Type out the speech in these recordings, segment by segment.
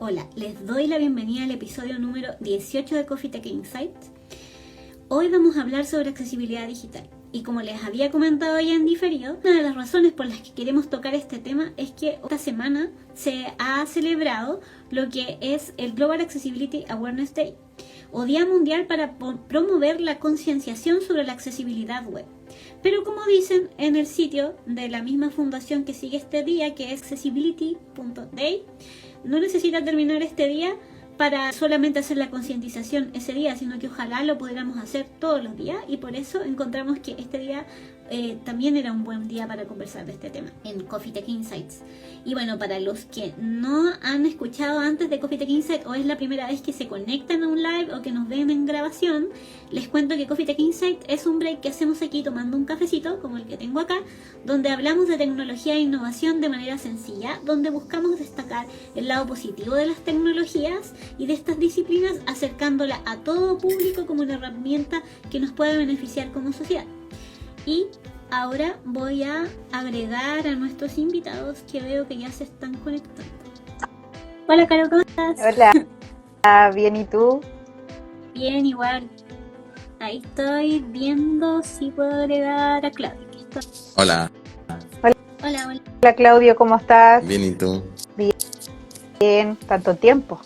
Hola, les doy la bienvenida al episodio número 18 de Coffee Tech Insights. Hoy vamos a hablar sobre accesibilidad digital. Y como les había comentado ya en diferido, una de las razones por las que queremos tocar este tema es que esta semana se ha celebrado lo que es el Global Accessibility Awareness Day, o Día Mundial para promover la concienciación sobre la accesibilidad web. Pero como dicen en el sitio de la misma fundación que sigue este día, que es accessibility.day, no necesita terminar este día para solamente hacer la concientización ese día, sino que ojalá lo pudiéramos hacer todos los días, y por eso encontramos que este día también era un buen día para conversar de este tema en Coffee Tech Insights. Y bueno, para los que no han escuchado antes de Coffee Tech Insights o es la primera vez que se conectan a un live o que nos ven en grabación, les cuento que Coffee Tech Insights es un break que hacemos aquí tomando un cafecito como el que tengo acá, donde hablamos de tecnología e innovación de manera sencilla, donde buscamos destacar el lado positivo de las tecnologías y de estas disciplinas, acercándola a todo público como una herramienta que nos puede beneficiar como sociedad. Y ahora voy a agregar a nuestros invitados que veo que ya se están conectando. Hola, Caro, ¿cómo estás? Hola, bien, ¿y tú? Bien, igual. Ahí estoy viendo si puedo agregar a Claudia. Hola. Hola. Hola, Claudio, ¿cómo estás? Bien, ¿y tú? Bien, tanto tiempo.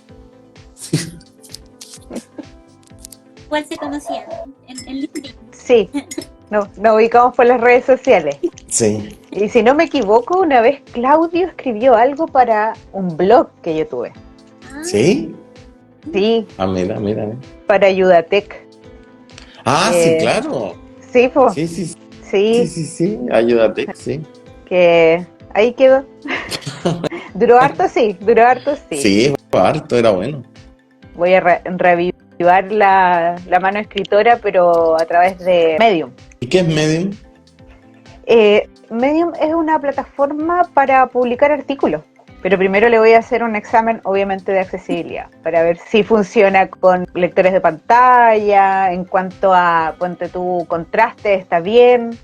¿Cuál se conocían? ¿En LinkedIn? Sí, nos ubicamos por las redes sociales. Sí. Y si no me equivoco, una vez Claudio escribió algo para un blog que yo tuve. ¿Sí? Sí, Ah, mira. para Ayudatech. Sí, claro. Sí, pues. Sí. Ayúdate, sí. Que ahí quedó. Duró harto, sí. Sí, fue harto, era bueno. Voy a reavivar la mano escritora, pero a través de Medium. ¿Y qué es Medium? Medium es una plataforma para publicar artículos, pero primero le voy a hacer un examen, obviamente, de accesibilidad, para ver si funciona con lectores de pantalla, en cuanto a, ponte tu contraste, está bien,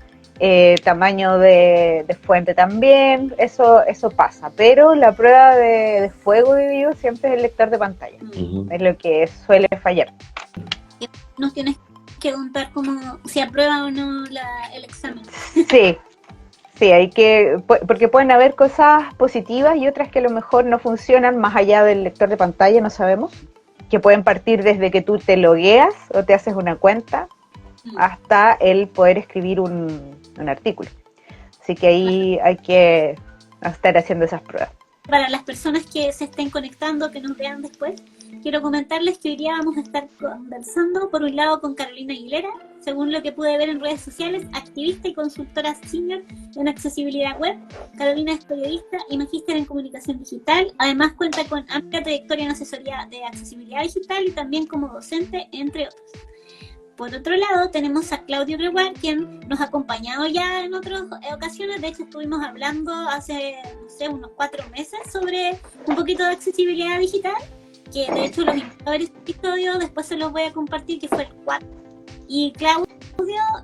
tamaño de fuente también, eso pasa, pero la prueba de fuego, digo yo, siempre es el lector de pantalla, es lo que suele fallar. Nos tienes que contar cómo si aprueba o no el examen. Sí, hay que, porque pueden haber cosas positivas y otras que a lo mejor no funcionan más allá del lector de pantalla, no sabemos, que pueden partir desde que tú te logueas o te haces una cuenta hasta el poder escribir un artículo. Así que ahí hay que estar haciendo esas pruebas. Para las personas que se estén conectando, que nos vean después, quiero comentarles que hoy día vamos a estar conversando, por un lado, con Carolina Aguilera, según lo que pude ver en redes sociales, activista y consultora senior en accesibilidad web. Carolina es periodista y magíster en comunicación digital. Además, cuenta con amplia trayectoria en asesoría de accesibilidad digital y también como docente, entre otros. Por otro lado, tenemos a Claudio Greguar, quien nos ha acompañado ya en otras ocasiones. De hecho, estuvimos hablando hace, unos 4 meses sobre un poquito de accesibilidad digital, que de hecho los invito a ver este episodio, después se los voy a compartir, que fue el 4. Y Claudio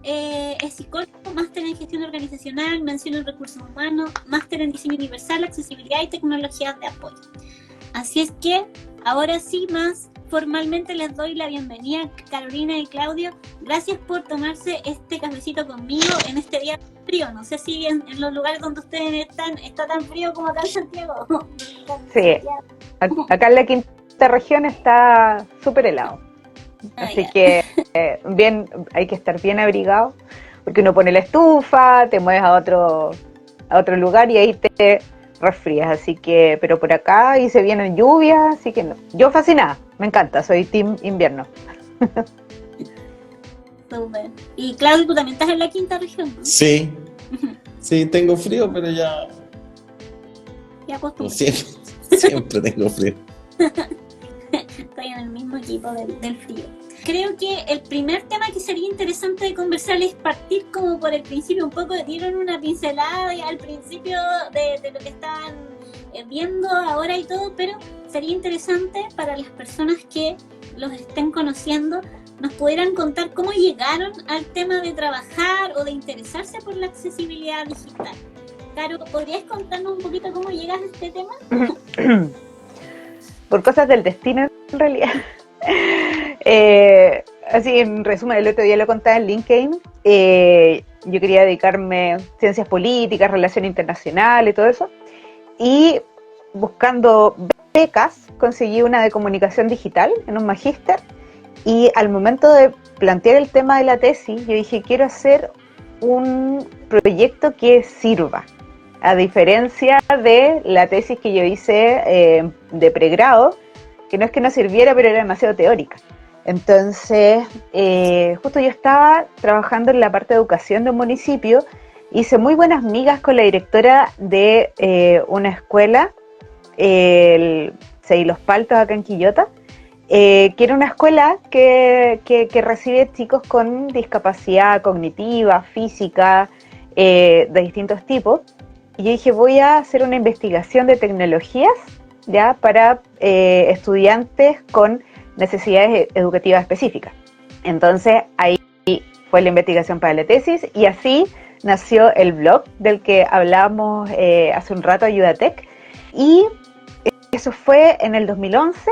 es psicólogo, máster en gestión organizacional, mención en recursos humanos, máster en diseño universal, accesibilidad y tecnologías de apoyo. Así es que, ahora sí, más formalmente les doy la bienvenida, Carolina y Claudio. Gracias por tomarse este cafecito conmigo en este día frío. No sé si en los lugares donde ustedes están está tan frío como acá en Santiago. Sí, acá en la quinta región está súper helado. Así que bien, hay que estar bien abrigado, porque uno pone la estufa, te mueves a otro lugar y ahí te resfrías, así que, pero por acá y se vienen lluvias, así que no. Yo fascinada, me encanta, soy team invierno. Super. Y Claudio, tú también estás en la quinta región, ¿no? Sí, tengo frío, pero ya acostumbrado. Siempre tengo frío. Estoy en el mismo equipo del frío. Creo que el primer tema que sería interesante de conversar es partir como por el principio, un poco dieron una pincelada al principio de lo que estaban viendo ahora y todo, pero sería interesante para las personas que los estén conociendo, nos pudieran contar cómo llegaron al tema de trabajar o de interesarse por la accesibilidad digital. Caro, ¿podrías contarnos un poquito cómo llegas a este tema? por cosas del destino en realidad. Así en resumen, el otro día lo contaba en LinkedIn, yo quería dedicarme a ciencias políticas, relaciones internacionales y todo eso, y buscando becas conseguí una de comunicación digital en un magíster, y al momento de plantear el tema de la tesis, yo dije, quiero hacer un proyecto que sirva, a diferencia de la tesis que yo hice de pregrado, que no es que no sirviera, pero era demasiado teórica. Entonces, justo yo estaba trabajando en la parte de educación de un municipio, hice muy buenas migas con la directora de una escuela, Sei Los Paltos, acá en Quillota, que era una escuela que recibe chicos con discapacidad cognitiva, física, de distintos tipos. Y yo dije, voy a hacer una investigación de tecnologías ya para estudiantes con necesidades educativas específicas. Entonces ahí fue la investigación para la tesis, y así nació el blog del que hablábamos hace un rato, Ayudatech, y eso fue en el 2011,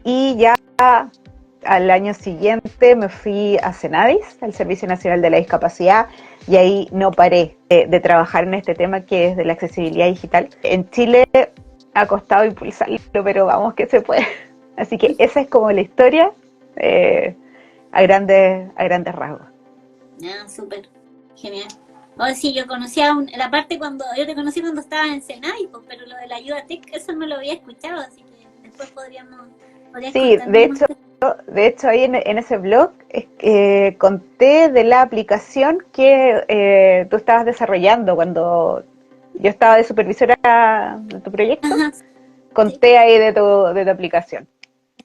y ya al año siguiente me fui a Senadis, al Servicio Nacional de la Discapacidad, y ahí no paré de trabajar en este tema que es de la accesibilidad digital. En Chile ha costado impulsarlo, pero vamos que se puede. Así que esa es como la historia a grandes rasgos. Ah, súper, genial. Oh, sí, yo conocía la parte yo te conocí cuando estabas en Senai, pues, pero lo de la Ayudatech, eso no lo había escuchado, así que después podrías sí, de hecho ahí en ese blog conté de la aplicación que tú estabas desarrollando cuando yo estaba de supervisora de tu proyecto. Ajá. Conté sí. Ahí de tu aplicación.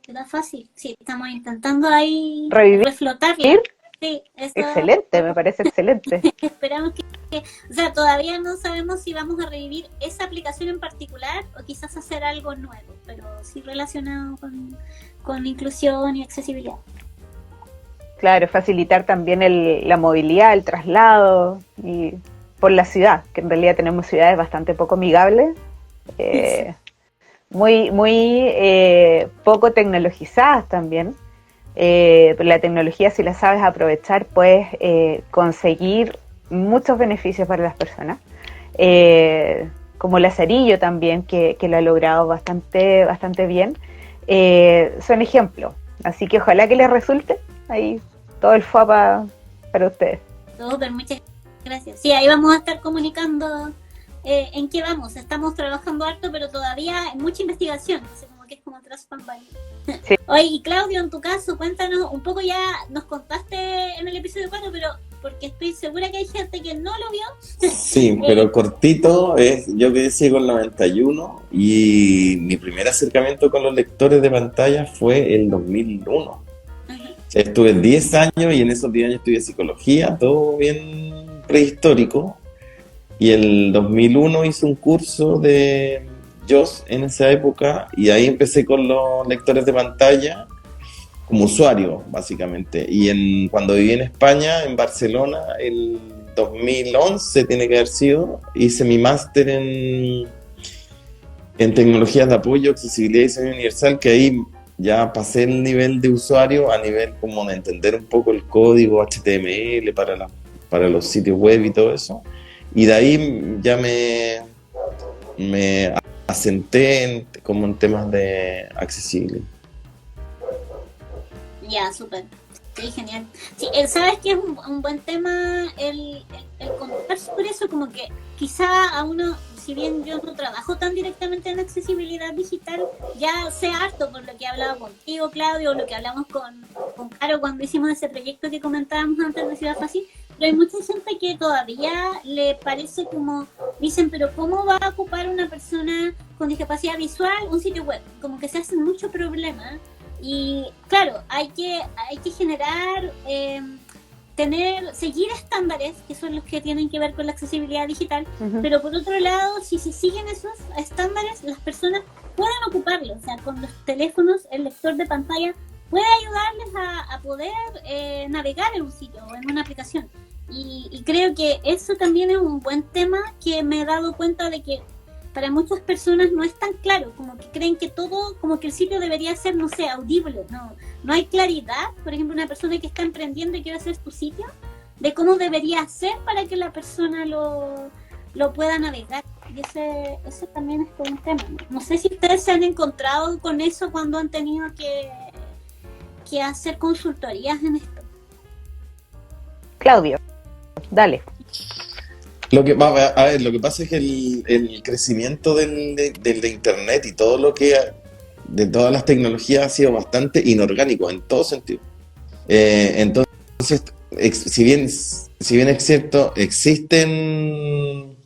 Era fácil, sí, estamos intentando ahí reflotarla. Sí, eso... Excelente, me parece excelente. Esperamos o sea, todavía no sabemos si vamos a revivir esa aplicación en particular o quizás hacer algo nuevo, pero sí relacionado con inclusión y accesibilidad. Claro, facilitar también la movilidad, el traslado y por la ciudad, que en realidad tenemos ciudades bastante poco amigables, sí. muy poco tecnologizadas también. La tecnología, si la sabes aprovechar, puedes conseguir muchos beneficios para las personas, como Lazarillo también, que lo ha logrado bastante bien. Son ejemplos, así que ojalá que les resulte ahí todo el FAPA para ustedes. Súper, muchas gracias. Sí, ahí vamos a estar comunicando en qué vamos. Estamos trabajando harto, pero todavía hay mucha investigación, así como que es como tras bambalinas. Sí. Oye, y Claudio, en tu caso, cuéntanos un poco, ya nos contaste en el episodio 4, pero porque estoy segura que hay gente que no lo vio. Sí, pero cortito, yo quedé ciego en 91 y mi primer acercamiento con los lectores de pantalla fue en 2001. O sea, estuve 10 años y en esos 10 años estudié psicología, todo bien prehistórico. Y el 2001 hice un curso de JOS en esa época y ahí empecé con los lectores de pantalla como usuario, básicamente. Y cuando viví en España, en Barcelona, el 2011 tiene que haber sido, hice mi máster en tecnologías de apoyo, accesibilidad y diseño universal, que ahí ya pasé el nivel de usuario a nivel como de entender un poco el código HTML para los sitios web y todo eso. Y de ahí ya me asenté como en temas de accesibilidad. Ya, súper. Sí, genial. Sí, sabes que es un buen tema el contar sobre eso, como que quizá a uno, si bien yo no trabajo tan directamente en accesibilidad digital, ya sé harto por lo que he hablado contigo, Claudio, o lo que hablamos con Caro cuando hicimos ese proyecto que comentábamos antes de Ciudad Fácil, pero hay mucha gente que todavía le parece como, dicen, pero ¿cómo va a ocupar una persona con discapacidad visual un sitio web? Como que se hacen muchos problemas. Y claro, hay que generar, seguir estándares que son los que tienen que ver con la accesibilidad digital, pero por otro lado, si se siguen esos estándares, las personas pueden ocuparlos. O sea, con los teléfonos, el lector de pantalla puede ayudarles a poder navegar en un sitio o en una aplicación. Y creo que eso también es un buen tema que me he dado cuenta de que para muchas personas no es tan claro, como que creen que todo, como que el sitio debería ser, no sé, audible, no hay claridad. Por ejemplo, una persona que está emprendiendo y quiere hacer tu sitio, de cómo debería ser para que la persona lo pueda navegar. Y ese también es todo un tema. No sé si ustedes se han encontrado con eso cuando han tenido que hacer consultorías en esto. Claudio, dale. Lo que, a ver, lo que pasa es que el crecimiento de Internet y todo lo que de todas las tecnologías ha sido bastante inorgánico en todo sentido. Entonces, si bien es cierto, existen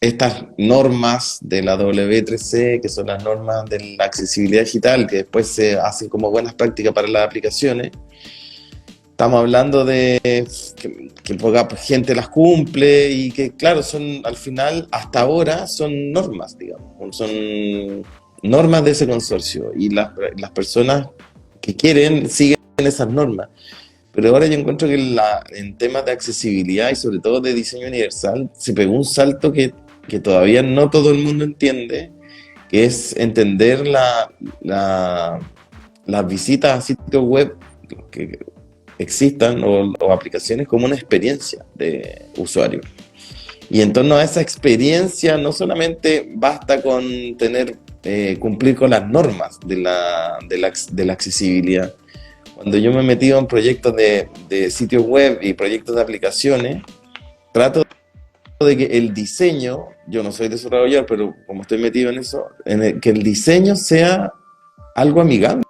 estas normas de la W3C, que son las normas de la accesibilidad digital, que después se hacen como buenas prácticas para las aplicaciones. Estamos hablando de que poca gente las cumple y que, claro, son al final, hasta ahora, son normas, digamos, son normas de ese consorcio y las personas que quieren siguen esas normas. Pero ahora yo encuentro que en temas de accesibilidad y sobre todo de diseño universal se pegó un salto que todavía no todo el mundo entiende, que es entender las visitas a sitios web que existan o aplicaciones como una experiencia de usuario. Y en torno a esa experiencia no solamente basta con cumplir con las normas de la accesibilidad. Cuando yo me he metido en proyectos de sitios web y proyectos de aplicaciones, trato de que el diseño, yo no soy desarrollador, pero como estoy metido en eso, que el diseño sea algo amigable.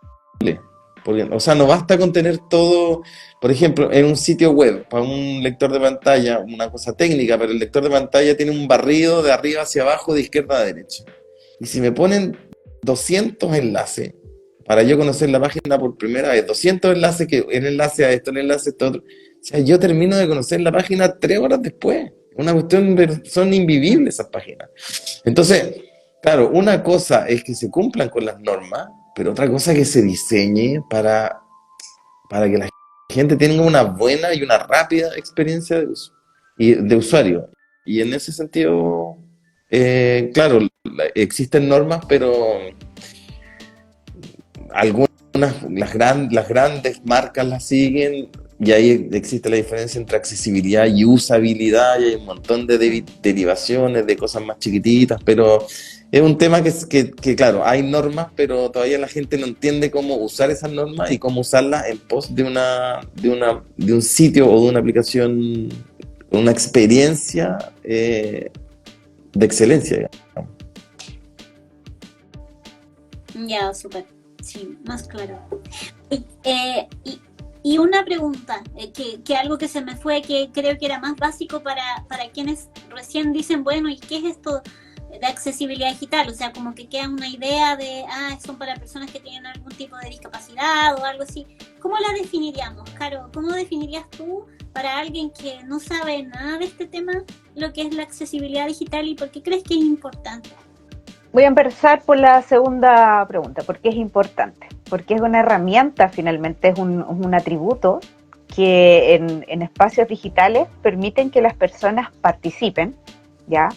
Porque, o sea, no basta con tener todo, por ejemplo, en un sitio web, para un lector de pantalla, una cosa técnica, pero el lector de pantalla tiene un barrido de arriba hacia abajo, de izquierda a derecha. Y si me ponen 200 enlaces, para yo conocer la página por primera vez, 200 enlaces, que el enlace a esto, el enlace a esto otro, o sea, yo termino de conocer la página 3 horas después. Una cuestión son invivibles esas páginas. Entonces, claro, una cosa es que se cumplan con las normas, pero otra cosa es que se diseñe para que la gente tenga una buena y una rápida experiencia de uso y de usuario. Y en ese sentido, claro, existen normas, pero algunas, las grandes marcas las siguen, y ahí existe la diferencia entre accesibilidad y usabilidad, y hay un montón de derivaciones de cosas más chiquititas, pero es un tema que claro, hay normas, pero todavía la gente no entiende cómo usar esas normas y cómo usarlas en pos de un sitio o de una aplicación, una experiencia de excelencia, digamos. Ya, súper. Sí, más claro. Y una pregunta, que algo que se me fue, que creo que era más básico para quienes recién dicen, bueno, ¿y qué es esto de accesibilidad digital? O sea, como que queda una idea de, son para personas que tienen algún tipo de discapacidad o algo así. ¿Cómo la definiríamos, Caro? ¿Cómo definirías tú, para alguien que no sabe nada de este tema, lo que es la accesibilidad digital y por qué crees que es importante? Voy a empezar por la segunda pregunta. ¿Por qué es importante? Porque es una herramienta, finalmente, es un atributo que en espacios digitales permiten que las personas participen, ¿ya?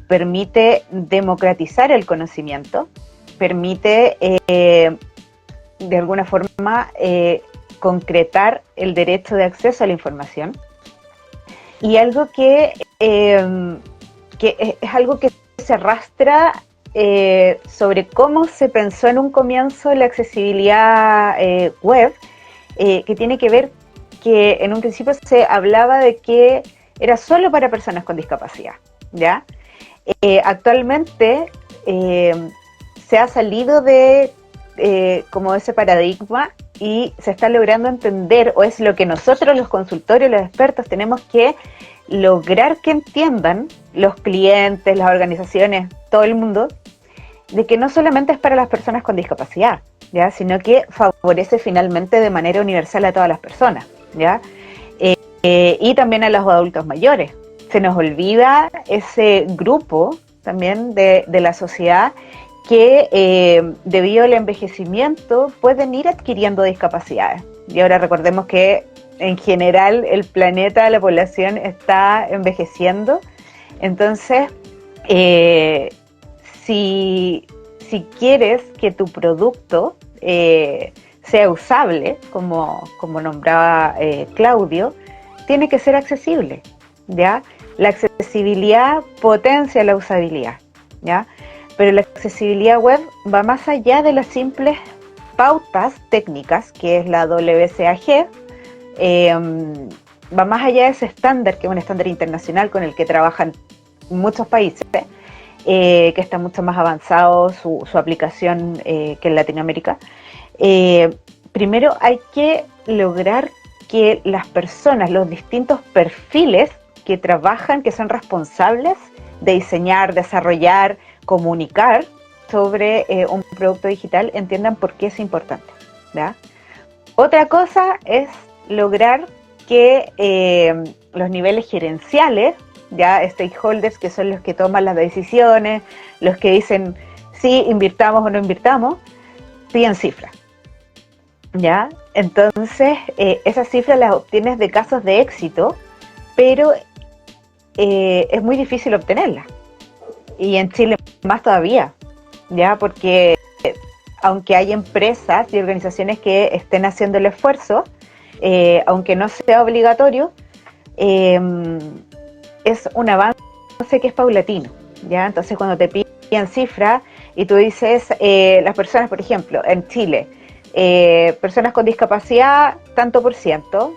Permite democratizar el conocimiento, permite de alguna forma concretar el derecho de acceso a la información, y algo que es algo que se arrastra sobre cómo se pensó en un comienzo la accesibilidad web, que tiene que ver que en un principio se hablaba de que era solo para personas con discapacidad, ¿ya? Actualmente se ha salido de como ese paradigma y se está logrando entender, o es lo que nosotros los consultorios, los expertos, tenemos que lograr que entiendan los clientes, las organizaciones, todo el mundo, de que no solamente es para las personas con discapacidad, ¿ya? Sino que favorece finalmente de manera universal a todas las personas, ¿ya? Y también a los adultos mayores. Se nos olvida ese grupo también de la sociedad que debido al envejecimiento pueden ir adquiriendo discapacidades. Y ahora recordemos que en general el planeta, la población está envejeciendo, entonces Eh, si, si quieres que tu producto sea usable, como nombraba Claudio, tiene que ser accesible, ¿ya? La accesibilidad potencia la usabilidad, ¿ya? Pero la accesibilidad web va más allá de las simples pautas técnicas, que es la WCAG, va más allá de ese estándar, que es un estándar internacional con el que trabajan muchos países, que está mucho más avanzado su aplicación que en Latinoamérica. Primero hay que lograr que las personas, los distintos perfiles que trabajan, que son responsables de diseñar, desarrollar, comunicar sobre un producto digital, entiendan por qué es importante, ¿ya? Otra cosa es lograr que los niveles gerenciales, ya stakeholders, que son los que toman las decisiones, los que dicen si invirtamos o no invirtamos, piden cifras, ¿ya? Entonces, esas cifras las obtienes de casos de éxito, pero es muy difícil obtenerlas. Y en Chile más todavía, ¿ya? Porque aunque hay empresas y organizaciones que estén haciendo el esfuerzo, aunque no sea obligatorio, es un avance que es paulatino, ¿ya? Entonces, cuando te piden cifras y tú dices, las personas, por ejemplo, en Chile, personas con discapacidad, tanto por ciento,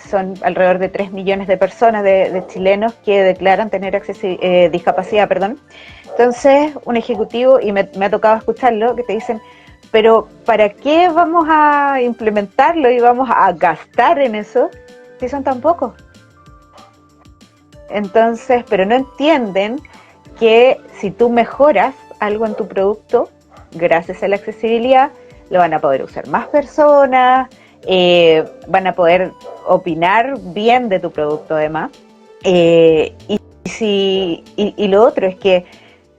son alrededor de 3 millones de personas, de chilenos que declaran tener discapacidad, perdón. Entonces, un ejecutivo, y me ha tocado escucharlo, que te dicen, pero ¿para qué vamos a implementarlo y vamos a gastar en eso si son tan pocos? Entonces, pero no entienden que si tú mejoras algo en tu producto, gracias a la accesibilidad, lo van a poder usar más personas, van a poder opinar bien de tu producto además. Y lo otro es que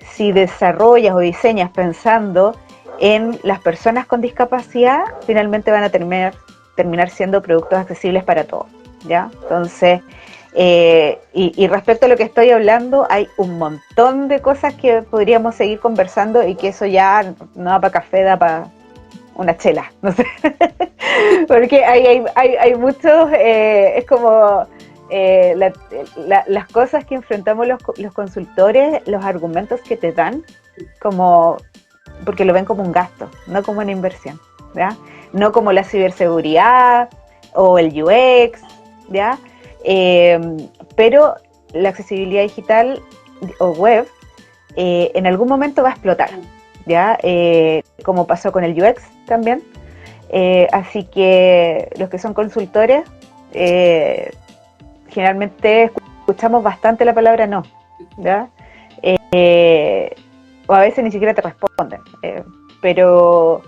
si desarrollas o diseñas pensando en las personas con discapacidad, finalmente van a terminar siendo productos accesibles para todos, ¿ya? Entonces, y respecto a lo que estoy hablando, hay un montón de cosas que podríamos seguir conversando y que eso ya no da para café, da para una chela, no sé. Porque hay muchos, es como las cosas que enfrentamos los consultores, los argumentos que te dan, como porque lo ven como un gasto, no como una inversión, ¿ya? No como la ciberseguridad o el UX, ¿ya? Pero la accesibilidad digital o web en algún momento va a explotar, ¿ya? Como pasó con el UX también. Así que los que son consultores generalmente escuchamos bastante la palabra no, ¿ya? O a veces ni siquiera te responden, pero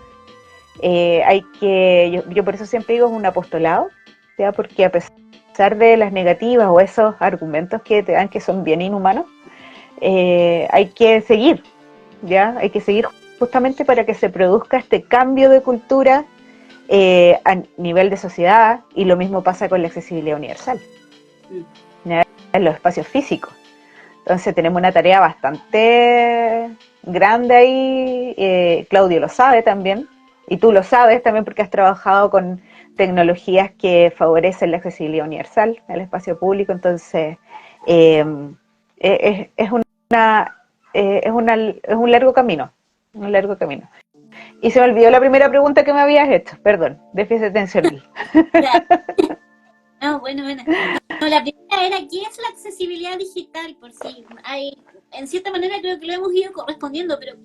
hay que, yo por eso siempre digo es un apostolado, ¿ya? Porque a pesar de las negativas o esos argumentos que te dan que son bien inhumanos, hay que seguir, ¿ya? Hay que seguir justamente para que se produzca este cambio de cultura a nivel de sociedad, y lo mismo pasa con la accesibilidad universal, ¿ya? En los espacios físicos. Entonces tenemos una tarea bastante grande ahí, Claudio lo sabe también, y tú lo sabes también porque has trabajado con tecnologías que favorecen la accesibilidad universal al espacio público. Entonces es un largo camino, un largo camino. Y se me olvidó la primera pregunta que me habías hecho, perdón, déficit atencional. No, bueno. No, la primera era, ¿qué es la accesibilidad digital? Por si hay, en cierta manera creo que lo hemos ido correspondiendo, pero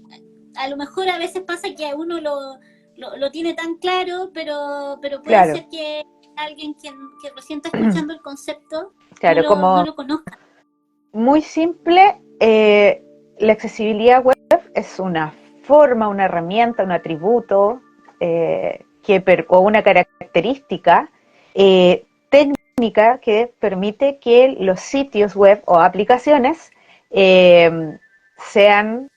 a lo mejor a veces pasa que a uno lo tiene tan claro, pero puede Claro. ser que alguien que recién está escuchando el concepto claro, no lo conozca. Muy simple, la accesibilidad web es una forma, una herramienta, un atributo o una característica técnica que permite que los sitios web o aplicaciones sean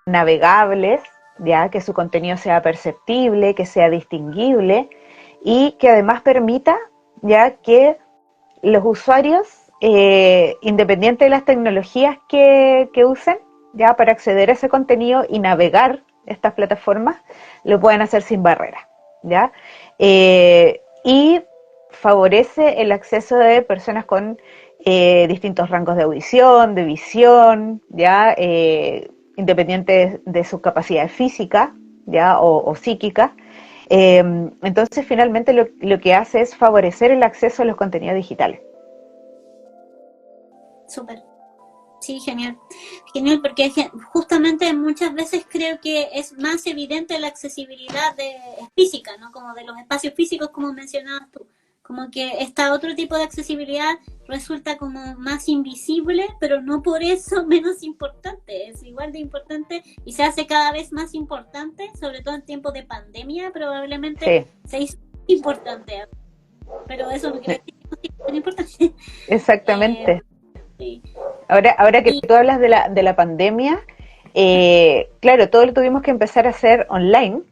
navegables, ya que su contenido sea perceptible, que sea distinguible y que además permita ya que los usuarios independiente de las tecnologías que usen, ya para acceder a ese contenido y navegar estas plataformas, lo pueden hacer sin barreras, ¿ya? Y favorece el acceso de personas con distintos rangos de audición, de visión, ¿ya? Independiente de sus capacidades físicas, ¿ya? O psíquicas. Entonces, finalmente, lo que hace es favorecer el acceso a los contenidos digitales. Súper. Sí, genial. Genial, porque justamente muchas veces creo que es más evidente la accesibilidad física, ¿no? Como de los espacios físicos, como mencionabas tú. Como que otro tipo de accesibilidad resulta como más invisible, pero no por eso menos importante. Es igual de importante y se hace cada vez más importante, sobre todo en tiempos de pandemia, probablemente se hizo importante. Pero eso no quiere decir que no sea tan importante. Exactamente. Sí. Ahora que tú hablas de la pandemia, claro, todo lo tuvimos que empezar a hacer online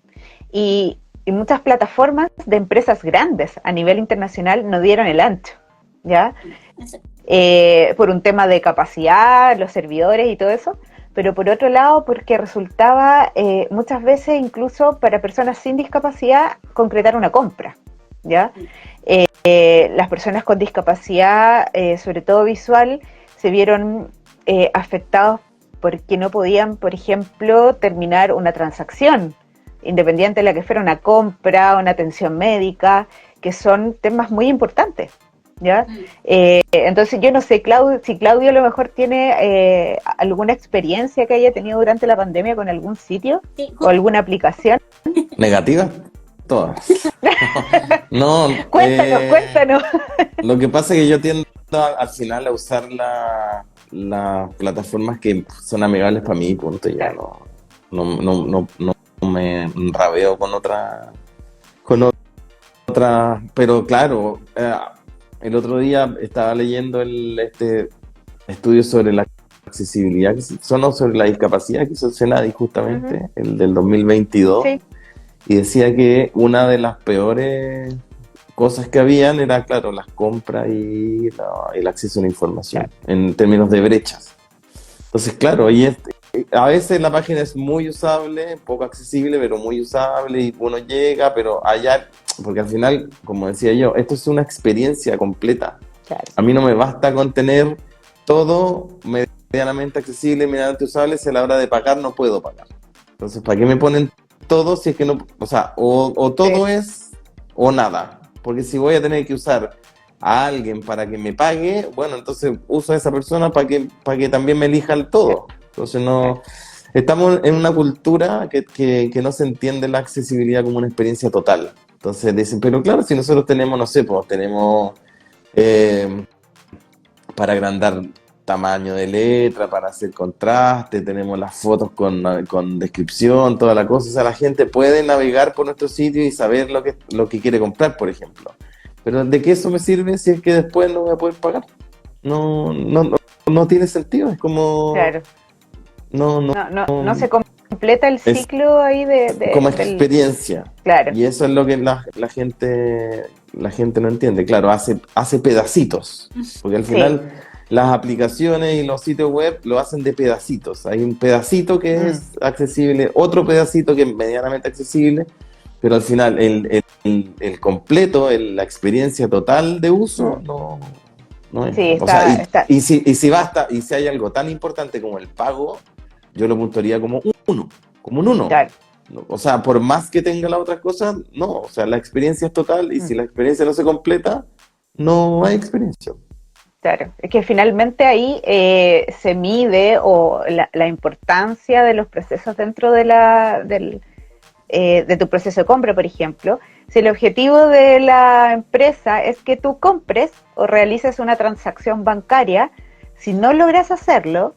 y muchas plataformas de empresas grandes a nivel internacional no dieron el ancho, ¿ya? Por un tema de capacidad, los servidores y todo eso, pero por otro lado porque resultaba muchas veces incluso para personas sin discapacidad concretar una compra, ¿ya? Las personas con discapacidad, sobre todo visual, se vieron afectados porque no podían, por ejemplo, terminar una transacción, independiente de la que fuera una compra, una atención médica, que son temas muy importantes, ¿ya? Entonces yo no sé, si Claudio a lo mejor tiene alguna experiencia que haya tenido durante la pandemia con algún sitio o alguna aplicación. ¿Negativa? Todas. No, cuéntanos. Lo que pasa es que yo tiendo al final a usar las plataformas que son amigables para mí, punto, y ya no me rabeo con otra, pero claro, el otro día estaba leyendo este estudio sobre la accesibilidad, sobre la discapacidad que hizo el Senadi justamente, el del 2022, sí. Y decía que una de las peores cosas que habían era, claro, las compras y el acceso a la información, en términos de brechas. Entonces, claro, a veces la página es muy usable, poco accesible, pero muy usable, y uno llega, pero allá, porque al final, como decía yo, esto es una experiencia completa. Claro. A mí no me basta con tener todo medianamente accesible, medianamente usable, si a la hora de pagar no puedo pagar. Entonces, ¿para qué me ponen todo si es que no, o sea, o todo es o nada? Porque si voy a tener que usar a alguien para que me pague, bueno, entonces uso a esa persona para que también me elija el todo. Entonces estamos en una cultura que no se entiende la accesibilidad como una experiencia total. Entonces dicen, pero claro, si nosotros tenemos, no sé, pues tenemos para agrandar tamaño de letra, para hacer contraste, tenemos las fotos con descripción, toda la cosa. O sea, la gente puede navegar por nuestro sitio y saber lo que quiere comprar, por ejemplo. Pero ¿de qué eso me sirve si es que después no voy a poder pagar? No tiene sentido, es como... Claro. No se completa el ciclo ahí como experiencia. Claro. Y eso es lo que la gente no entiende. Claro, hace pedacitos, porque al final las aplicaciones y los sitios web lo hacen de pedacitos. Hay un pedacito que es accesible, otro pedacito que es medianamente accesible, pero al final el completo, la experiencia total de uso no es. Sí, Y si hay algo tan importante como el pago, yo lo puntuaría como un 1. Claro. O sea, por más que tenga las otras cosas, no. O sea, la experiencia es total y si la experiencia no se completa, no hay experiencia. Claro, es que finalmente ahí se mide la importancia de los procesos dentro de tu proceso de compra, por ejemplo. Si el objetivo de la empresa es que tú compres o realices una transacción bancaria, si no logras hacerlo,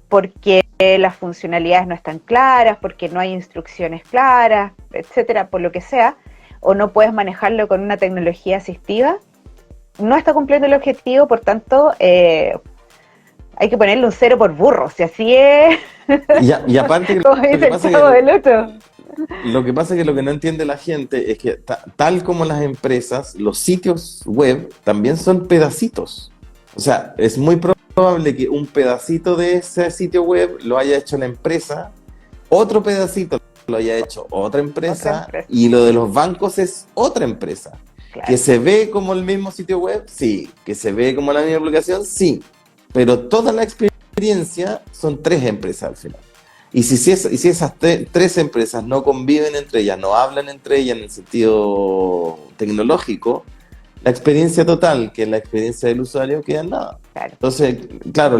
porque las funcionalidades no están claras, porque no hay instrucciones claras, etcétera, por lo que sea, o no puedes manejarlo con una tecnología asistiva, no está cumpliendo el objetivo, por tanto, hay que ponerle un 0 por burro, si así es. Y aparte, como dice el Chavo del Ocho. Lo que pasa es que lo que no entiende la gente es que tal como las empresas, los sitios web también son pedacitos. O sea, es muy probable que un pedacito de ese sitio web lo haya hecho la empresa, otro pedacito lo haya hecho otra empresa, y lo de los bancos es otra empresa. Claro. ¿Que se ve como el mismo sitio web? Sí. ¿Que se ve como la misma aplicación? Sí. Pero toda la experiencia son tres empresas al final. Y si esas tres empresas no conviven entre ellas, no hablan entre ellas en el sentido tecnológico, la experiencia total, que es la experiencia del usuario, queda en nada. Claro. Entonces, claro,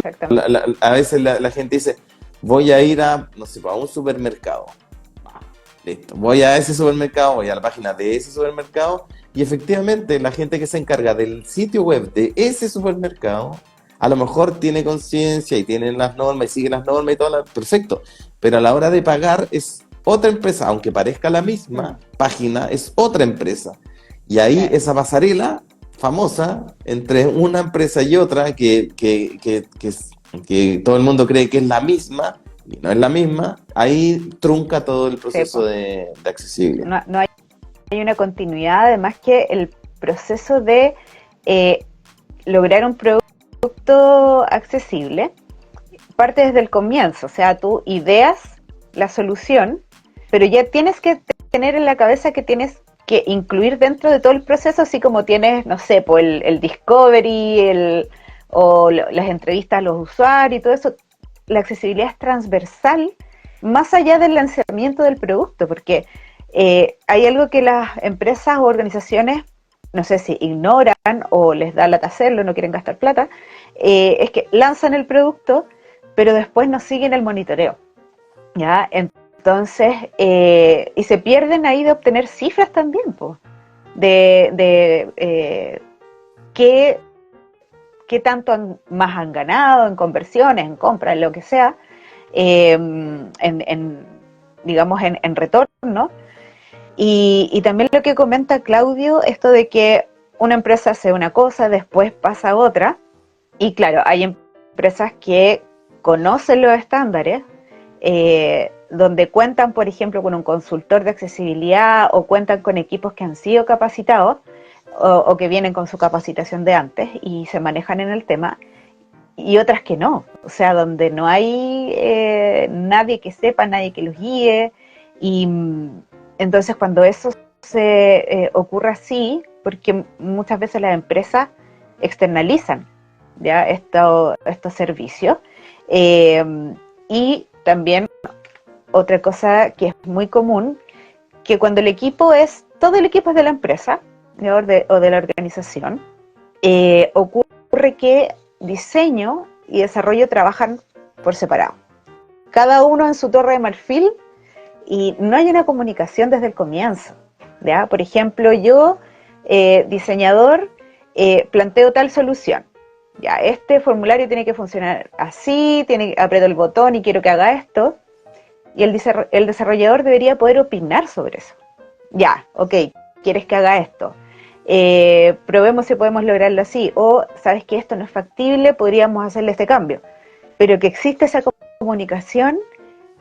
a veces la gente dice, voy a ir a, no sé, a un supermercado. Listo, voy a ese supermercado, voy a la página de ese supermercado, y efectivamente la gente que se encarga del sitio web de ese supermercado, a lo mejor tiene conciencia y tiene las normas y sigue las normas y todo, perfecto, pero a la hora de pagar es otra empresa, aunque parezca la misma página, es otra empresa. Y ahí esa pasarela famosa entre una empresa y otra que todo el mundo cree que es la misma, y no es la misma, ahí trunca todo el proceso de accesibilidad. No hay una continuidad, además que el proceso de lograr un producto accesible parte desde el comienzo, o sea, tú ideas la solución, pero ya tienes que tener en la cabeza que tienes que incluir dentro de todo el proceso, así como tienes, no sé, pues el discovery, o las entrevistas a los usuarios y todo eso. La accesibilidad es transversal más allá del lanzamiento del producto, porque hay algo que las empresas o organizaciones, no sé si ignoran o les da lata hacerlo, no quieren gastar plata, es que lanzan el producto, pero después no siguen el monitoreo, ¿ya? Entonces, y se pierden ahí de obtener cifras también, pues, de qué tanto más han ganado en conversiones, en compras, en lo que sea, digamos, en retorno. Y también lo que comenta Claudio, esto de que una empresa hace una cosa, después pasa a otra, y claro, hay empresas que conocen los estándares, donde cuentan, por ejemplo, con un consultor de accesibilidad o cuentan con equipos que han sido capacitados o que vienen con su capacitación de antes y se manejan en el tema, y otras que no, o sea, donde no hay nadie que sepa, nadie que los guíe, y entonces cuando eso se ocurre así, porque muchas veces las empresas externalizan ya estos servicios, y también otra cosa que es muy común, que cuando todo el equipo es de la empresa o de la organización, ocurre que diseño y desarrollo trabajan por separado, cada uno en su torre de marfil, y no hay una comunicación desde el comienzo, ¿ya? Por ejemplo, yo, diseñador, planteo tal solución, ya, este formulario tiene que funcionar así, aprieto el botón y quiero que haga esto, y el desarrollador debería poder opinar sobre eso. Ya, ok, quieres que haga esto, probemos si podemos lograrlo así, o sabes que esto no es factible, podríamos hacerle este cambio, pero que existe esa comunicación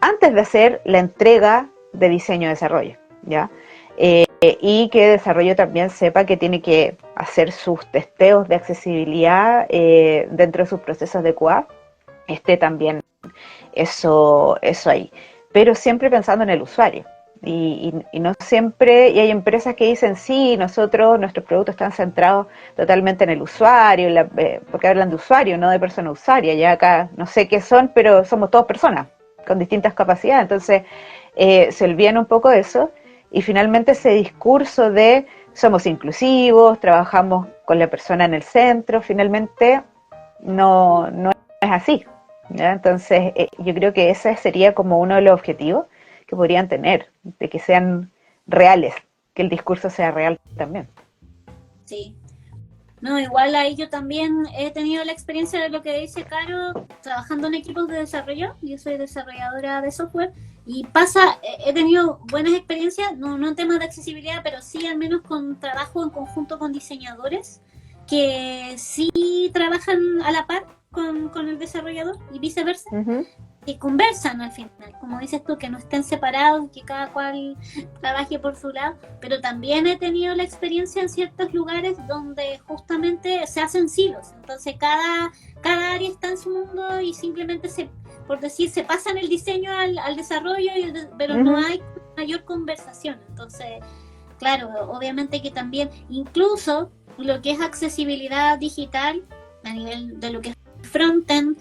antes de hacer la entrega de diseño-desarrollo, ¿ya? Y que desarrollo también sepa que tiene que hacer sus testeos de accesibilidad dentro de sus procesos de QA, también eso ahí, pero siempre pensando en el usuario. Y no siempre, y hay empresas que dicen sí, nuestros productos están centrados totalmente en el usuario, porque hablan de usuario, no de persona usuaria. Ya acá no sé qué son, pero somos todos personas con distintas capacidades, entonces se olvidan un poco de eso, y finalmente ese discurso de somos inclusivos, trabajamos con la persona en el centro, finalmente no es así, ¿ya? Entonces yo creo que ese sería como uno de los objetivos que podrían tener, de que sean reales, que el discurso sea real también. Sí. No, igual ahí yo también he tenido la experiencia de lo que dice Caro, trabajando en equipos de desarrollo. Yo soy desarrolladora de software y he tenido buenas experiencias, no en temas de accesibilidad, pero sí al menos con trabajo en conjunto con diseñadores que sí trabajan a la par con el desarrollador y viceversa. Uh-huh. que conversan al final, como dices tú, que no estén separados, que cada cual trabaje por su lado, pero también he tenido la experiencia en ciertos lugares donde justamente se hacen silos, entonces cada área está en su mundo y simplemente por decir, se pasan el diseño al desarrollo, pero no hay mayor conversación, entonces, claro, obviamente que también, incluso lo que es accesibilidad digital, a nivel de lo que es frontend,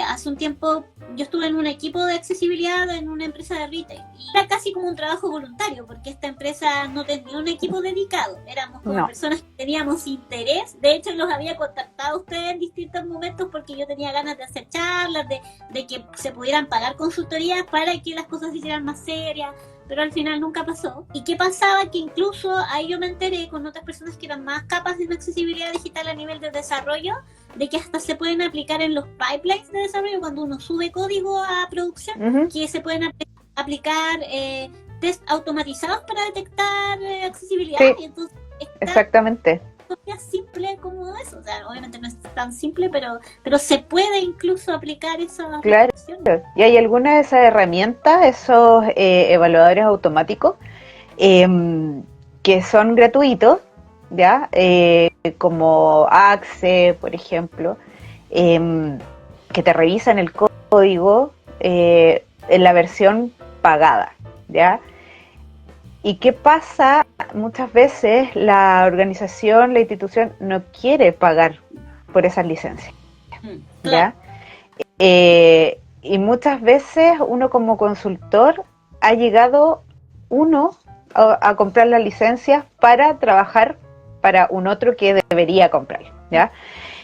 hace un tiempo yo estuve en un equipo de accesibilidad en una empresa de retail y era casi como un trabajo voluntario porque esta empresa no tenía un equipo dedicado, éramos como personas que teníamos interés, de hecho los había contactado a ustedes en distintos momentos porque yo tenía ganas de hacer charlas, de que se pudieran pagar consultorías para que las cosas se hicieran más serias, pero al final nunca pasó. ¿Y qué pasaba? Que incluso ahí yo me enteré con otras personas que eran más capaces de accesibilidad digital a nivel de desarrollo, de que hasta se pueden aplicar en los pipelines de desarrollo cuando uno sube código a producción, que se pueden aplicar test automatizados para detectar accesibilidad. Sí, y entonces exactamente. Es simple como eso, o sea, obviamente no es tan simple, pero se puede incluso aplicar esa. Claro, y hay algunas de esas herramientas, esos evaluadores automáticos, que son gratuitos, ¿ya? Como Axe, por ejemplo, que te revisan el código en la versión pagada, ¿ya? ¿Y qué pasa? Muchas veces la organización, la institución no quiere pagar por esas licencias, ¿ya? Y muchas veces uno como consultor ha llegado a comprar las licencias para trabajar para un otro que debería comprar, ¿ya?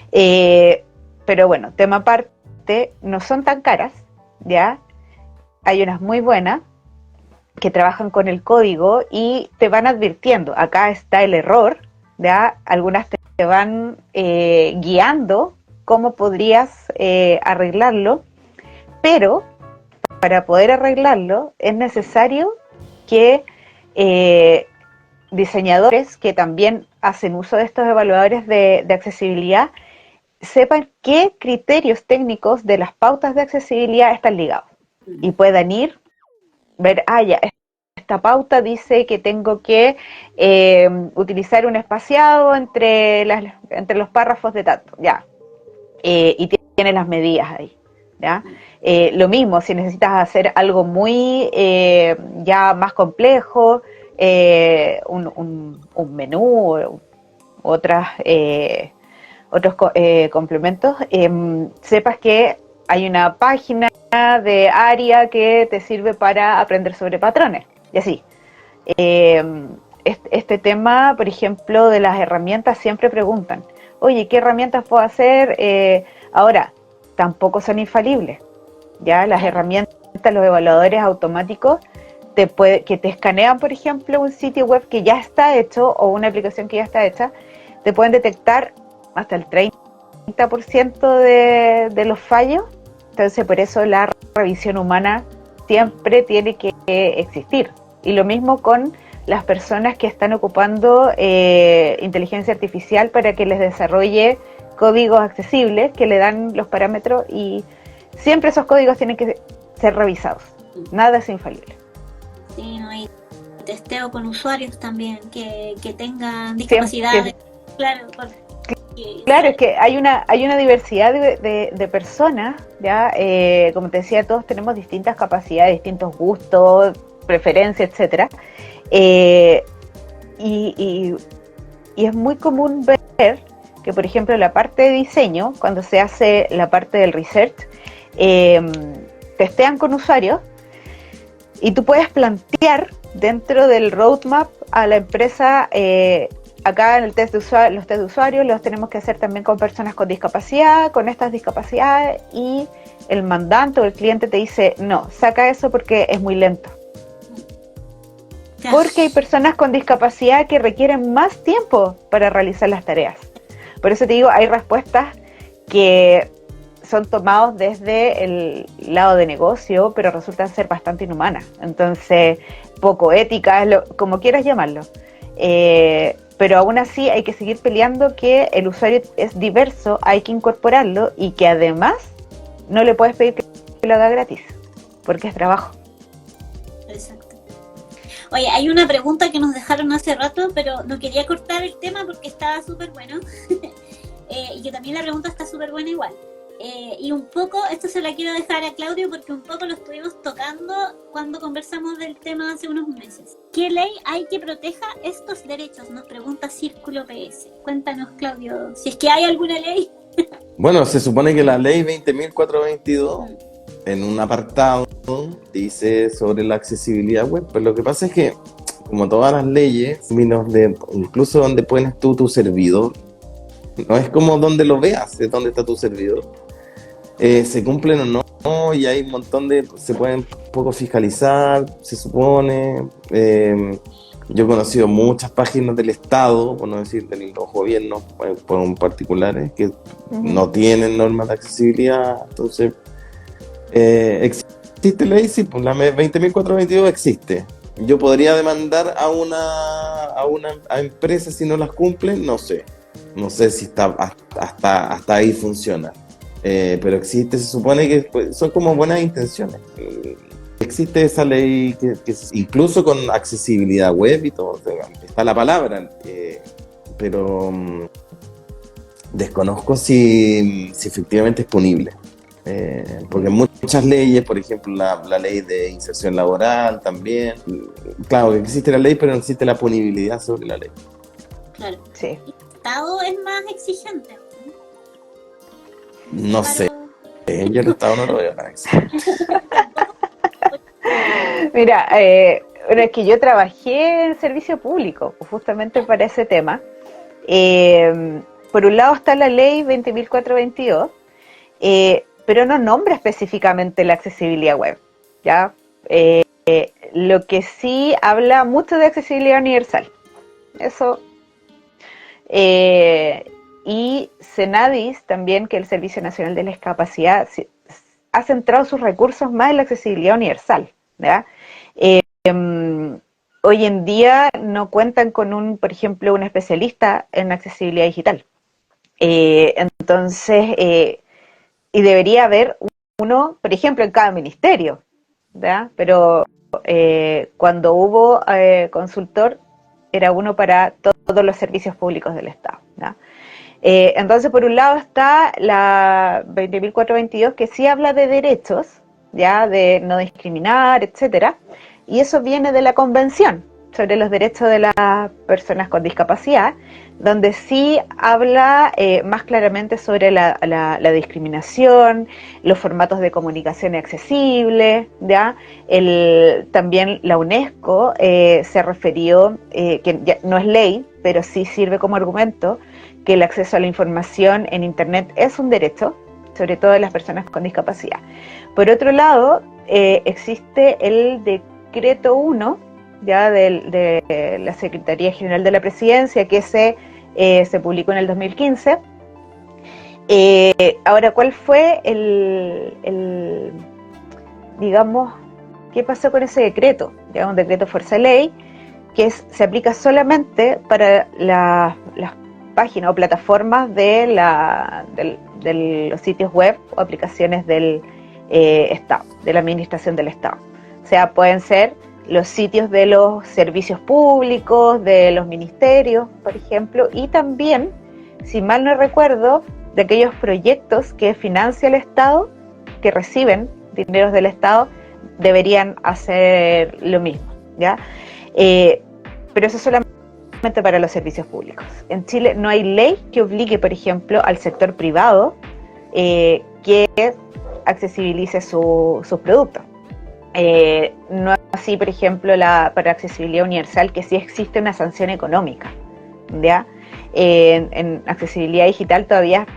Pero bueno, tema aparte, no son tan caras, ¿ya? Hay unas muy buenas que trabajan con el código y te van advirtiendo, acá está el error, ¿ya? Algunas te van guiando cómo podrías arreglarlo, pero para poder arreglarlo es necesario que diseñadores que también hacen uso de estos evaluadores de accesibilidad sepan qué criterios técnicos de las pautas de accesibilidad están ligados y puedan ver, ya, esta pauta dice que tengo que utilizar un espaciado entre los párrafos de tanto, ya, y tiene las medidas ahí, ¿ya? Lo mismo, si necesitas hacer algo muy ya más complejo, un menú, otros complementos, sepas que hay una página de área que te sirve para aprender sobre patrones, y así. Este tema, por ejemplo, de las herramientas, siempre preguntan, oye, ¿qué herramientas puedo hacer? Ahora, tampoco son infalibles, ¿ya? Las herramientas, los evaluadores automáticos, que te escanean, por ejemplo, un sitio web que ya está hecho o una aplicación que ya está hecha, te pueden detectar hasta el 30% de los fallos. Entonces, por eso la revisión humana siempre tiene que existir. Y lo mismo con las personas que están ocupando inteligencia artificial para que les desarrolle códigos accesibles que le dan los parámetros, y siempre esos códigos tienen que ser revisados. Nada es infalible. Sí, no hay testeo con usuarios también que tengan discapacidades. Claro, es que hay una diversidad de personas, ¿ya? Como te decía, todos tenemos distintas capacidades, distintos gustos, preferencias, etcétera. Y es muy común ver que, por ejemplo, la parte de diseño, cuando se hace la parte del research, testean con usuarios y tú puedes plantear dentro del roadmap a la empresa, acá en el test de usuario, los test de usuarios los tenemos que hacer también con personas con discapacidad, con estas discapacidades, y el mandante o el cliente te dice, no, saca eso porque es muy lento. Porque hay personas con discapacidad que requieren más tiempo para realizar las tareas. Por eso te digo, hay respuestas que son tomados desde el lado de negocio, pero resultan ser bastante inhumanas. Entonces, poco éticas, como quieras llamarlo. Pero aún así hay que seguir peleando que el usuario es diverso, hay que incorporarlo, y que además no le puedes pedir que lo haga gratis, porque es trabajo. Exacto. Oye, hay una pregunta que nos dejaron hace rato, pero no quería cortar el tema porque estaba súper bueno. Y que también la pregunta está súper buena igual. Y un poco, esto se la quiero dejar a Claudio porque un poco lo estuvimos tocando cuando conversamos del tema hace unos meses. ¿Qué ley hay que proteja estos derechos? Nos pregunta Círculo PS. Cuéntanos, Claudio, si es que hay alguna ley. Bueno, se supone que la ley 20.422 en un apartado dice sobre la accesibilidad web, pero lo que pasa es que, como todas las leyes, incluso donde pones tú tu servidor, no es como donde lo veas, es donde está tu servidor. Se cumplen o no, y hay un montón se pueden poco fiscalizar, se supone. Yo he conocido muchas páginas del Estado, por no decir de los gobiernos por particulares, que no tienen normas de accesibilidad. Entonces, ¿existe ley? Sí, pues la 20.422 existe. Yo podría demandar a una empresa si no las cumple, no sé. No sé si hasta ahí funciona. Pero existe, se supone que son como buenas intenciones. Existe esa ley que incluso con accesibilidad web y todo, está la palabra, pero desconozco si efectivamente es punible. Porque muchas leyes, por ejemplo la ley de inserción laboral también, claro que existe la ley, pero no existe la punibilidad sobre la ley. Claro. Sí. El Estado es más exigente. No sé, yo el Estado no lo veo tan exigente. Mira, bueno, es que yo trabajé en servicio público, justamente para ese tema. Por un lado está la ley 20.422, pero no nombra específicamente la accesibilidad web, ¿ya? Lo que sí habla mucho de accesibilidad universal. Eso. Y Senadis también, que es el Servicio Nacional de la Discapacidad, ha centrado sus recursos más en la accesibilidad universal, ¿ya? Hoy en día no cuentan con por ejemplo, un especialista en accesibilidad digital. Entonces, y debería haber uno, por ejemplo, en cada ministerio, ¿ya? Pero cuando hubo consultor, era uno para todos los servicios públicos del Estado, ¿ya? Entonces, por un lado está la 20.422, que sí habla de derechos, ya, de no discriminar, etcétera, y eso viene de la Convención sobre los Derechos de las Personas con Discapacidad, donde sí habla más claramente sobre la discriminación, los formatos de comunicación accesibles, ¿ya? También la UNESCO se refirió, que ya no es ley, pero sí sirve como argumento, que el acceso a la información en Internet es un derecho, sobre todo de las personas con discapacidad. Por otro lado, existe el Decreto 1, ya de la Secretaría General de la Presidencia, que se publicó en el 2015. Ahora, ¿cuál fue digamos, qué pasó con ese decreto? Ya un decreto fuerza ley, que se aplica solamente para las páginas o plataformas de los sitios web o aplicaciones del Estado, de la Administración del Estado. O sea, pueden ser los sitios de los servicios públicos, de los ministerios, por ejemplo, y también, si mal no recuerdo, de aquellos proyectos que financia el Estado, que reciben dineros del Estado, deberían hacer lo mismo, ¿ya? Pero eso solamente para los servicios públicos. En Chile no hay ley que obligue, por ejemplo, al sector privado que accesibilice sus productos. No es así, por ejemplo, para accesibilidad universal, que sí existe una sanción económica, ¿ya? En accesibilidad digital todavía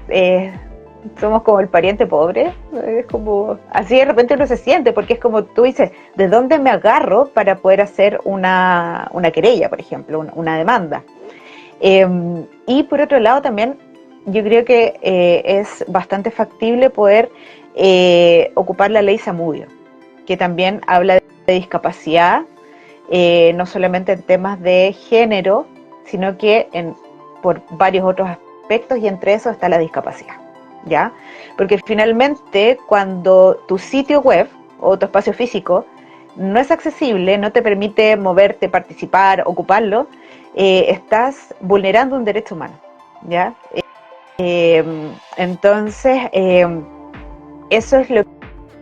somos como el pariente pobre, es como, así de repente uno se siente, porque es como tú dices, ¿de dónde me agarro para poder hacer una querella, por ejemplo, una demanda? Y por otro lado también, yo creo que es bastante factible poder ocupar la ley Zamudio, que también habla de discapacidad, no solamente en temas de género, sino que por varios otros aspectos, y entre esos está la discapacidad, ¿ya? Porque finalmente cuando tu sitio web o tu espacio físico no es accesible, no te permite moverte, participar, ocuparlo, estás vulnerando un derecho humano, ¿ya? Entonces, eso es lo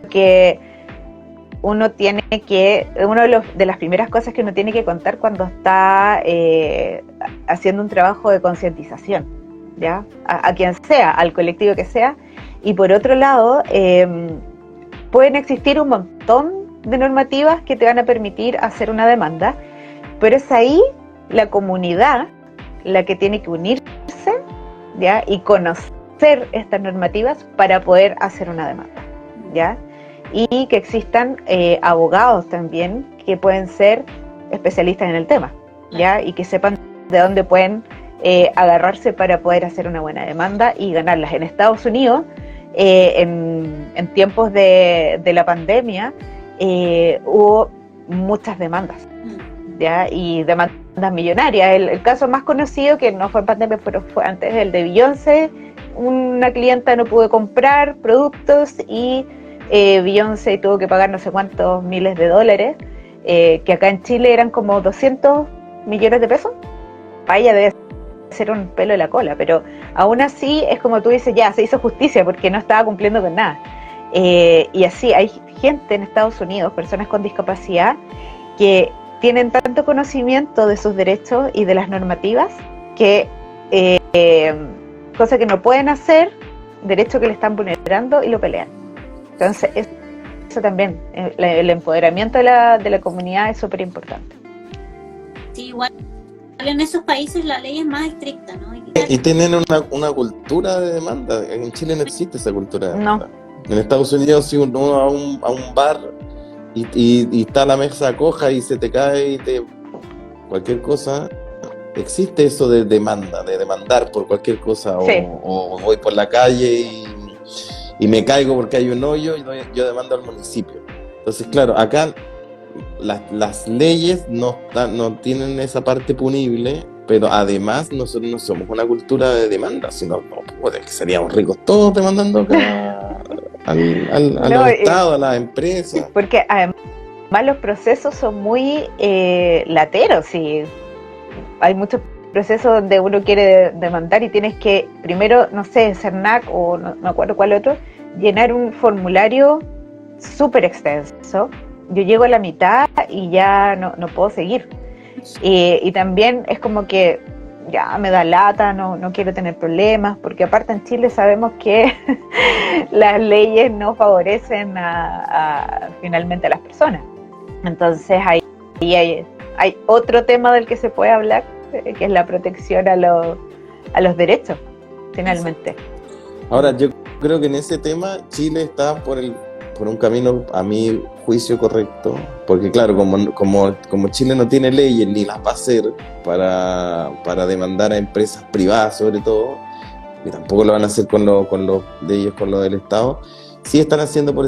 que uno tiene que, de las primeras cosas que uno tiene que contar cuando está haciendo un trabajo de concientización, ¿ya? A quien sea, al colectivo que sea. Y por otro lado, pueden existir un montón de normativas que te van a permitir hacer una demanda, pero es ahí la comunidad la que tiene que unirse, ¿ya? Y conocer estas normativas para poder hacer una demanda, ¿ya? Y que existan abogados también que pueden ser especialistas en el tema, ¿ya? Y que sepan de dónde pueden agarrarse para poder hacer una buena demanda y ganarlas. En Estados Unidos, en tiempos de la pandemia, hubo muchas demandas, ¿ya? Y demandas millonarias. El caso más conocido, que no fue en pandemia, pero fue antes, el de Beyoncé. Una clienta no pudo comprar productos y Beyoncé tuvo que pagar no sé cuántos miles de dólares, que acá en Chile eran como 200 millones de pesos. Para ella debe ser un pelo de la cola, pero aún así es como tú dices, ya se hizo justicia porque no estaba cumpliendo con nada. Y así hay gente en Estados Unidos, personas con discapacidad, que tienen tanto conocimiento de sus derechos y de las normativas que cosa que no pueden hacer, derecho que le están vulnerando, y lo pelean. Entonces eso también, el empoderamiento de la comunidad es súper importante. Sí, igual en esos países la ley es más estricta, ¿no? Y tienen una cultura de demanda. En Chile no existe esa cultura de demanda. No. En Estados Unidos, si uno va a un bar y está la mesa coja y se te cae y cualquier cosa, existe eso de demanda, de demandar por cualquier cosa. Sí. O voy por la calle y me caigo porque hay un hoyo y yo demando al municipio. Entonces, claro, acá las leyes no tienen esa parte punible, pero además nosotros no somos una cultura de demanda, sino que seríamos ricos todos demandando acá al Estado, a las empresas. Porque además los procesos son muy lateros, y hay muchos procesos donde uno quiere demandar y tienes que primero, no sé, CERNAC o no me acuerdo cuál otro, llenar un formulario súper extenso. Yo llego a la mitad y ya no puedo seguir. Y también es como que ya me da lata, no quiero tener problemas, porque aparte en Chile sabemos que las leyes no favorecen finalmente a las personas. Entonces ahí hay otro tema del que se puede hablar, que es la protección a los derechos, finalmente. Ahora, yo creo que en ese tema Chile está por un camino, a mi juicio, correcto, porque claro, como Chile no tiene leyes ni las va a hacer para demandar a empresas privadas, sobre todo, y tampoco lo van a hacer con lo del Estado, sí están haciendo, por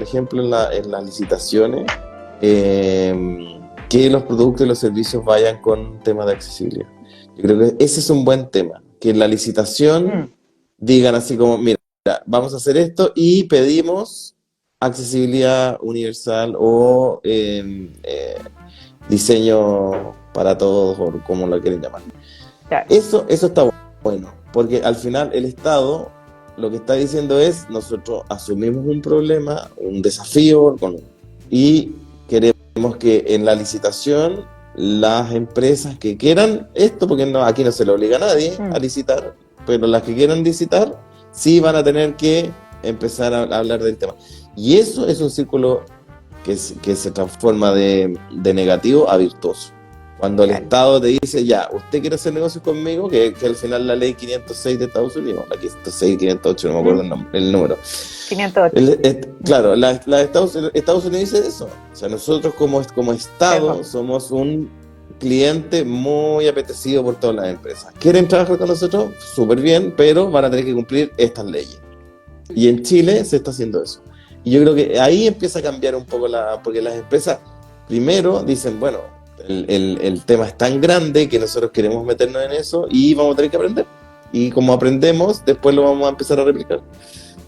ejemplo, en las licitaciones, que los productos y los servicios vayan con temas de accesibilidad. Yo creo que ese es un buen tema, que en la licitación digan así como, mira, vamos a hacer esto y pedimos accesibilidad universal o diseño para todos, o como lo quieren llamar. Claro. Eso está bueno, porque al final el Estado lo que está diciendo es, nosotros asumimos un problema, un desafío, y queremos que en la licitación las empresas que quieran esto, porque aquí no se le obliga a nadie a licitar, pero las que quieran licitar sí van a tener que empezar a hablar del tema. Y eso es un círculo que se transforma de negativo a virtuoso. Cuando el Estado te dice, ya, usted quiere hacer negocios conmigo, que al final la ley 506 de Estados Unidos, la 506, 508, no me acuerdo el número. 508. Claro, Estados Unidos dice eso. O sea, nosotros como Estado somos un cliente muy apetecido por todas las empresas. ¿Quieren trabajar con nosotros? Súper bien, pero van a tener que cumplir estas leyes. Y en Chile se está haciendo eso. Y yo creo que ahí empieza a cambiar un poco porque las empresas primero dicen, bueno, el tema es tan grande que nosotros queremos meternos en eso y vamos a tener que aprender. y como aprendemos, después lo vamos a empezar a replicar.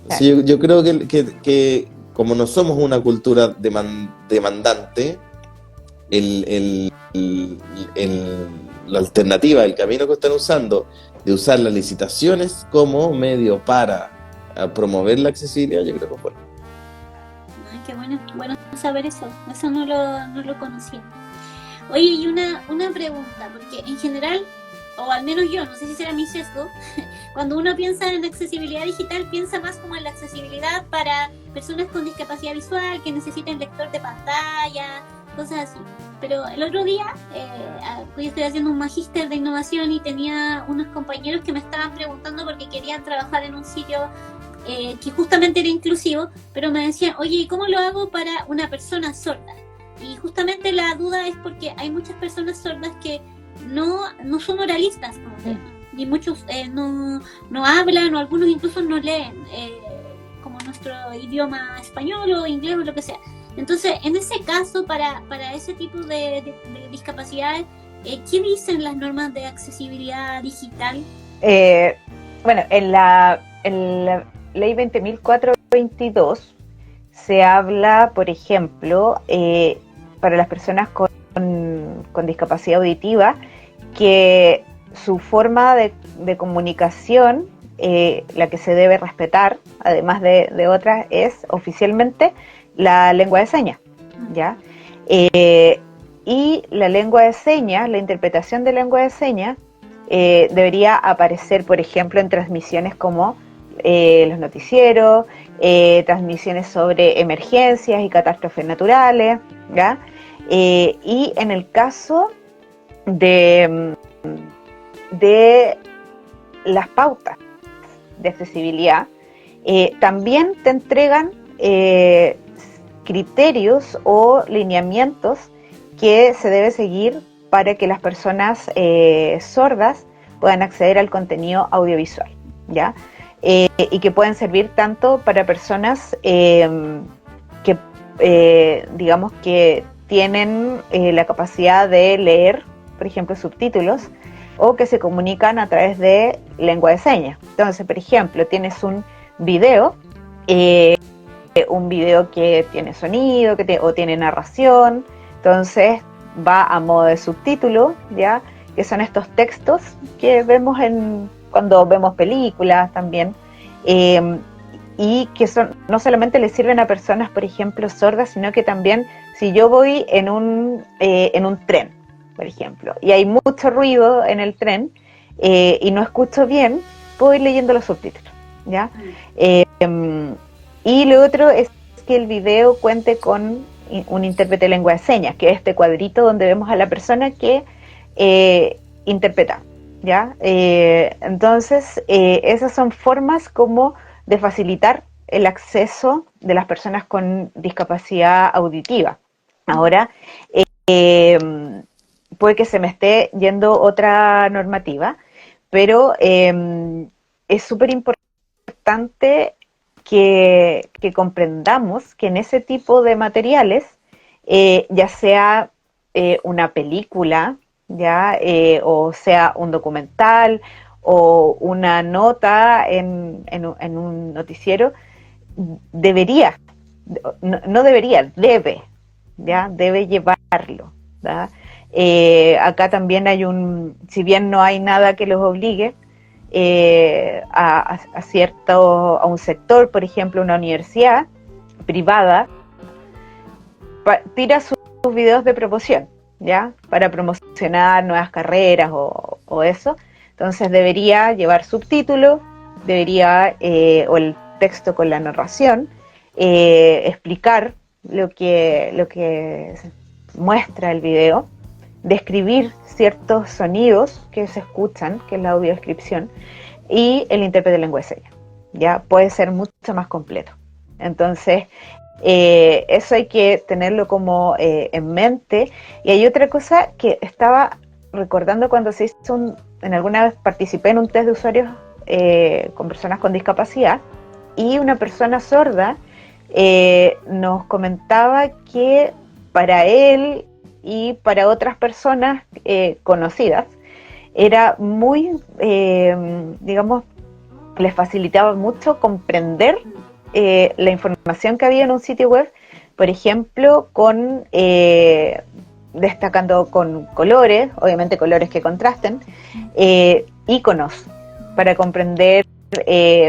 Claro. Yo creo que como no somos una cultura demandante, la alternativa, el camino que están usando de usar las licitaciones como medio para promover la accesibilidad, yo creo que fue. Ay, qué bueno saber eso no lo conocía. Oye, y una pregunta, porque en general, o al menos yo, no sé si será mi sesgo, cuando uno piensa en accesibilidad digital, piensa más como en la accesibilidad para personas con discapacidad visual, que necesiten lector de pantalla, cosas así. Pero el otro día, yo estoy haciendo un magíster de innovación y tenía unos compañeros que me estaban preguntando porque querían trabajar en un sitio que justamente era inclusivo, pero me decían, oye, ¿y cómo lo hago para una persona sorda? Y justamente la duda es porque hay muchas personas sordas que no son oralistas, como se llama, y muchos no hablan, o algunos incluso no leen como nuestro idioma español o inglés o lo que sea. Entonces, en ese caso, para ese tipo de discapacidades, ¿qué dicen las normas de accesibilidad digital? Bueno, en la Ley 20.422 se habla, por ejemplo, para las personas con discapacidad auditiva, que su forma de comunicación, la que se debe respetar, además de otras, es oficialmente la lengua de señas, ¿ya? Y la lengua de señas, la interpretación de lengua de señas, debería aparecer, por ejemplo, en transmisiones como los noticieros, transmisiones sobre emergencias y catástrofes naturales, ¿ya? Y en el caso de las pautas de accesibilidad, también te entregan criterios o lineamientos que se debe seguir para que las personas sordas puedan acceder al contenido audiovisual, ¿ya? Y que pueden servir tanto para personas que digamos que tienen la capacidad de leer, por ejemplo, subtítulos, o que se comunican a través de lengua de señas. Entonces, por ejemplo, tienes un video que tiene sonido, o tiene narración, entonces va a modo de subtítulo, ¿ya? Que son estos textos que vemos cuando vemos películas también, y que no solamente le sirven a personas, por ejemplo, sordas, sino que también si yo voy en un tren, por ejemplo, y hay mucho ruido en el tren y no escucho bien, puedo ir leyendo los subtítulos, ¿ya? Y lo otro es que el video cuente con un intérprete de lengua de señas, que es este cuadrito donde vemos a la persona que interpreta, ¿ya? Entonces, esas son formas como de facilitar el acceso de las personas con discapacidad auditiva. Ahora, puede que se me esté yendo otra normativa, pero es súper importante que comprendamos que en ese tipo de materiales, ya sea una película, ¿ya? O sea un documental o una nota en un noticiero, debe, ¿ya? Debe llevarlo, ¿ya? Acá también hay si bien no hay nada que los obligue a un sector, por ejemplo, una universidad privada, tira sus videos de promoción, ¿ya? Para promocionar nuevas carreras o eso. Entonces debería llevar subtítulos, o el texto con la narración, explicar lo que muestra el video, describir ciertos sonidos que se escuchan, que es la audiodescripción, y el intérprete de lengua de señas, ¿ya? Puede ser mucho más completo. Entonces, eso hay que tenerlo como en mente. Y hay otra cosa que estaba recordando cuando se hizo en alguna vez participé en un test de usuarios con personas con discapacidad, y una persona sorda nos comentaba que para él y para otras personas conocidas, era muy, digamos, les facilitaba mucho comprender la información que había en un sitio web, por ejemplo, destacando con colores, obviamente colores que contrasten, iconos, para comprender,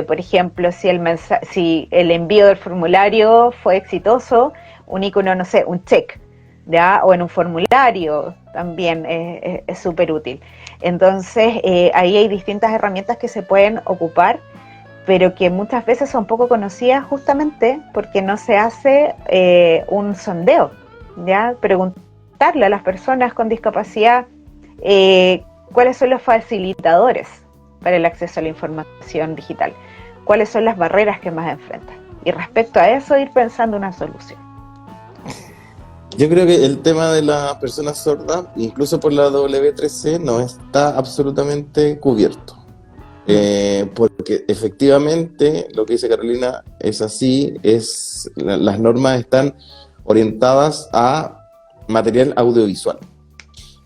por ejemplo, si el envío del formulario fue exitoso, un icono, no sé, un check, ¿ya? O en un formulario también es súper útil. Entonces, ahí hay distintas herramientas que se pueden ocupar, pero que muchas veces son poco conocidas justamente porque no se hace un sondeo, ¿ya? Preguntarle a las personas con discapacidad cuáles son los facilitadores para el acceso a la información digital, cuáles son las barreras que más enfrentan. Y respecto a eso, ir pensando una solución. Yo creo que el tema de las personas sordas, incluso por la W3C, no está absolutamente cubierto. Porque efectivamente, lo que dice Carolina es así, las normas están orientadas a material audiovisual.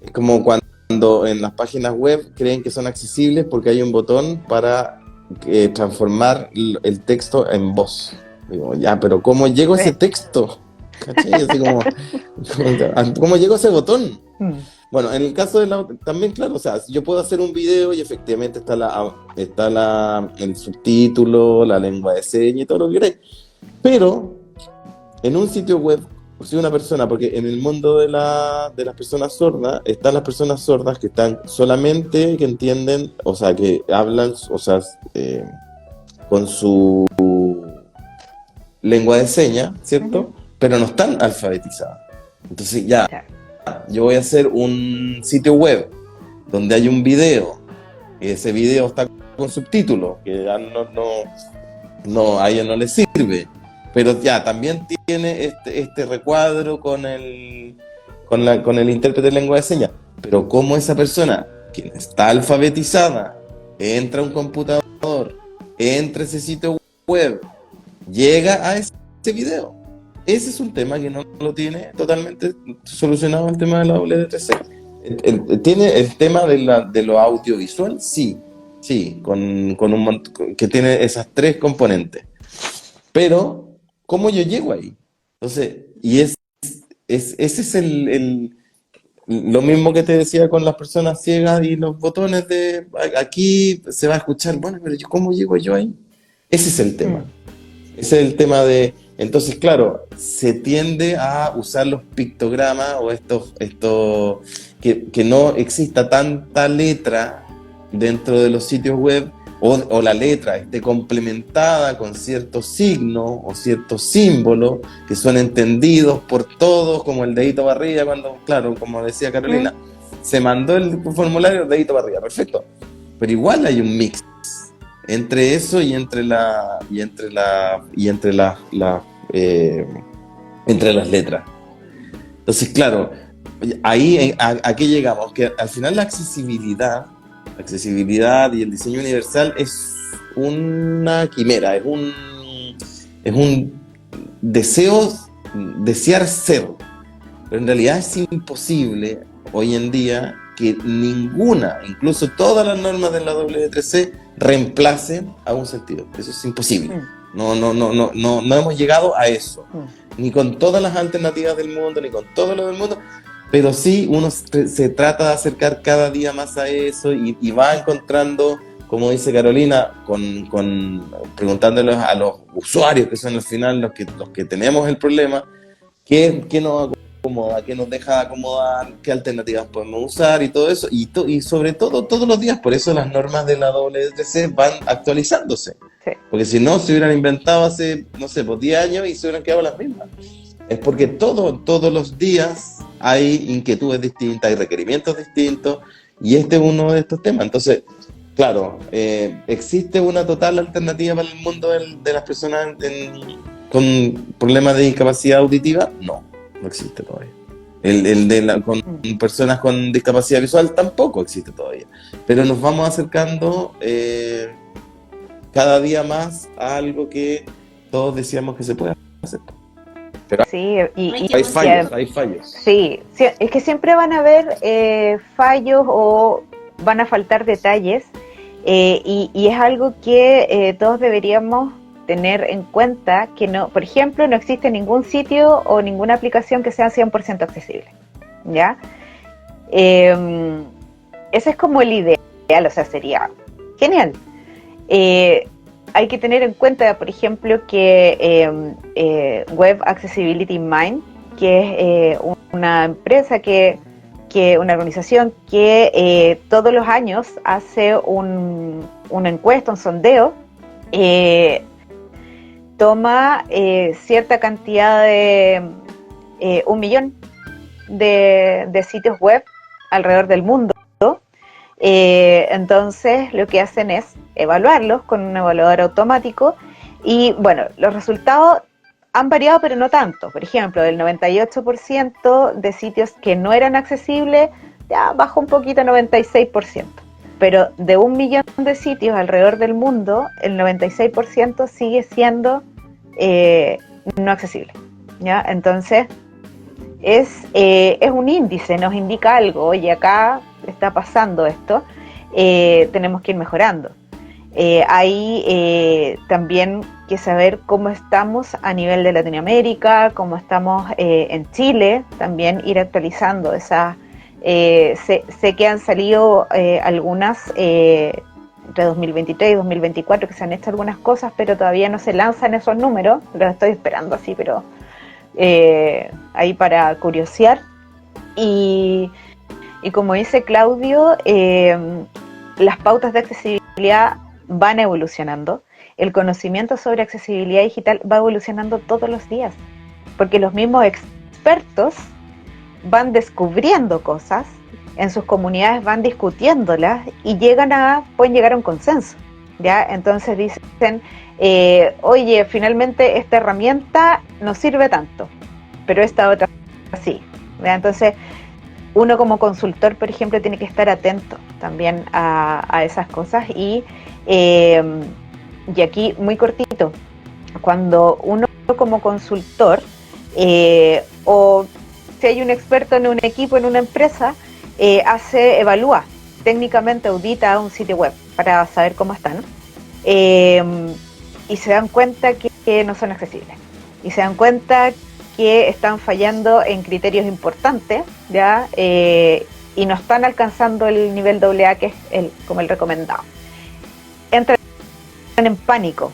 Es como cuando en las páginas web creen que son accesibles porque hay un botón para transformar el texto en voz. Digo, ya, pero ¿cómo llego a ese texto? ¿Cachai? Así como, ¿cómo llego a ese botón? Bueno, en el caso también, claro, o sea, yo puedo hacer un video y efectivamente está el subtítulo, la lengua de señas y todo lo que queráis. Pero en un sitio web, si una persona, porque en el mundo de las personas sordas, están las personas sordas que están solamente, que entienden, o sea, que hablan, o sea, con su lengua de señas, ¿cierto? Uh-huh. Pero no están alfabetizadas. Entonces ya, yo voy a hacer un sitio web donde hay un video, y ese video está con subtítulos, que ya a ella no le sirve, pero ya también tiene este recuadro con el intérprete de lengua de señas. Pero ¿cómo esa persona, que está alfabetizada, entra a un computador, entra a ese sitio web, llega a ese video? Ese es un tema que no lo tiene totalmente solucionado el tema de la W3C. ¿Tiene el tema de lo audiovisual? Sí, que tiene esas tres componentes. Pero, ¿cómo yo llego ahí? Entonces, y ese es lo mismo que te decía con las personas ciegas y los botones de aquí se va a escuchar, bueno, pero ¿cómo llego yo ahí? Ese es el tema. Ese es el tema de... Entonces, claro, se tiende a usar los pictogramas o que no exista tanta letra dentro de los sitios web o la letra esté complementada con ciertos signos o ciertos símbolos que son entendidos por todos, como el dedito para arriba, cuando, claro, como decía Carolina, se mandó el formulario, dedito para arriba, perfecto. Pero igual hay un mix entre eso y entre las letras. Entonces, claro, ahí ¿a qué llegamos? Que al final la accesibilidad y el diseño universal es una quimera, es un desear ser, pero en realidad es imposible hoy en día que ninguna, incluso todas las normas de la W3C reemplacen a un sentido. Eso es imposible. No hemos llegado a eso, ni con todas las alternativas del mundo, ni con todo lo del mundo, pero sí uno se trata de acercar cada día más a eso y va encontrando, como dice Carolina, preguntándoles a los usuarios, que son al final los que tenemos el problema, qué nos acomoda, qué nos deja acomodar, qué alternativas podemos usar y todo eso, y sobre todo todos los días. Por eso las normas de la W3C van actualizándose. Sí. Porque si no, se hubieran inventado hace, no sé, 10 años y se hubieran quedado las mismas. Es porque todos los días hay inquietudes distintas, hay requerimientos distintos, y este es uno de estos temas. Entonces, claro, ¿existe una total alternativa para el mundo de las personas con problemas de discapacidad auditiva? No existe todavía. Con personas con discapacidad visual tampoco existe todavía. Pero nos vamos acercando cada día más a algo que todos decíamos que se puede hacer. Pero sí, hay fallos. Sí, es que siempre van a haber fallos o van a faltar detalles y es algo que todos deberíamos tener en cuenta, que no, por ejemplo, no existe ningún sitio o ninguna aplicación que sea 100% accesible, ¿ya? Ese es como el ideal, o sea, sería genial. Hay que tener en cuenta, por ejemplo, que Web Accessibility Mind, que es una empresa una organización que todos los años hace una encuesta, un sondeo, toma cierta cantidad de 1 millón de sitios web alrededor del mundo. Entonces lo que hacen es evaluarlos con un evaluador automático y bueno, los resultados han variado pero no tanto. Por ejemplo, del 98% de sitios que no eran accesibles ya bajó un poquito a 96%, pero de 1 millón de sitios alrededor del mundo el 96% sigue siendo no accesible, ¿ya? Entonces es un índice, nos indica algo. Oye, acá está pasando esto, tenemos que ir mejorando. Hay también que saber cómo estamos a nivel de Latinoamérica, cómo estamos en Chile, también ir actualizando esas. Sé que han salido algunas entre 2023 y 2024 que se han hecho algunas cosas, pero todavía no se lanzan esos números, los estoy esperando así, pero ahí para curiosear. Y como dice Claudio, las pautas de accesibilidad van evolucionando. El conocimiento sobre accesibilidad digital va evolucionando todos los días, porque los mismos expertos van descubriendo cosas, en sus comunidades van discutiéndolas y pueden llegar a un consenso, ¿ya? Entonces dicen, oye, finalmente esta herramienta no sirve tanto, pero esta otra sí, ¿ya? Entonces uno como consultor, por ejemplo, tiene que estar atento también a esas cosas y aquí muy cortito, cuando uno como consultor o si hay un experto en un equipo, en una empresa, evalúa, técnicamente audita un sitio web para saber cómo están, y se dan cuenta que no son accesibles, y se dan cuenta que están fallando en criterios importantes, ¿ya? Y no están alcanzando el nivel AA, que es como el recomendado. Entran en pánico,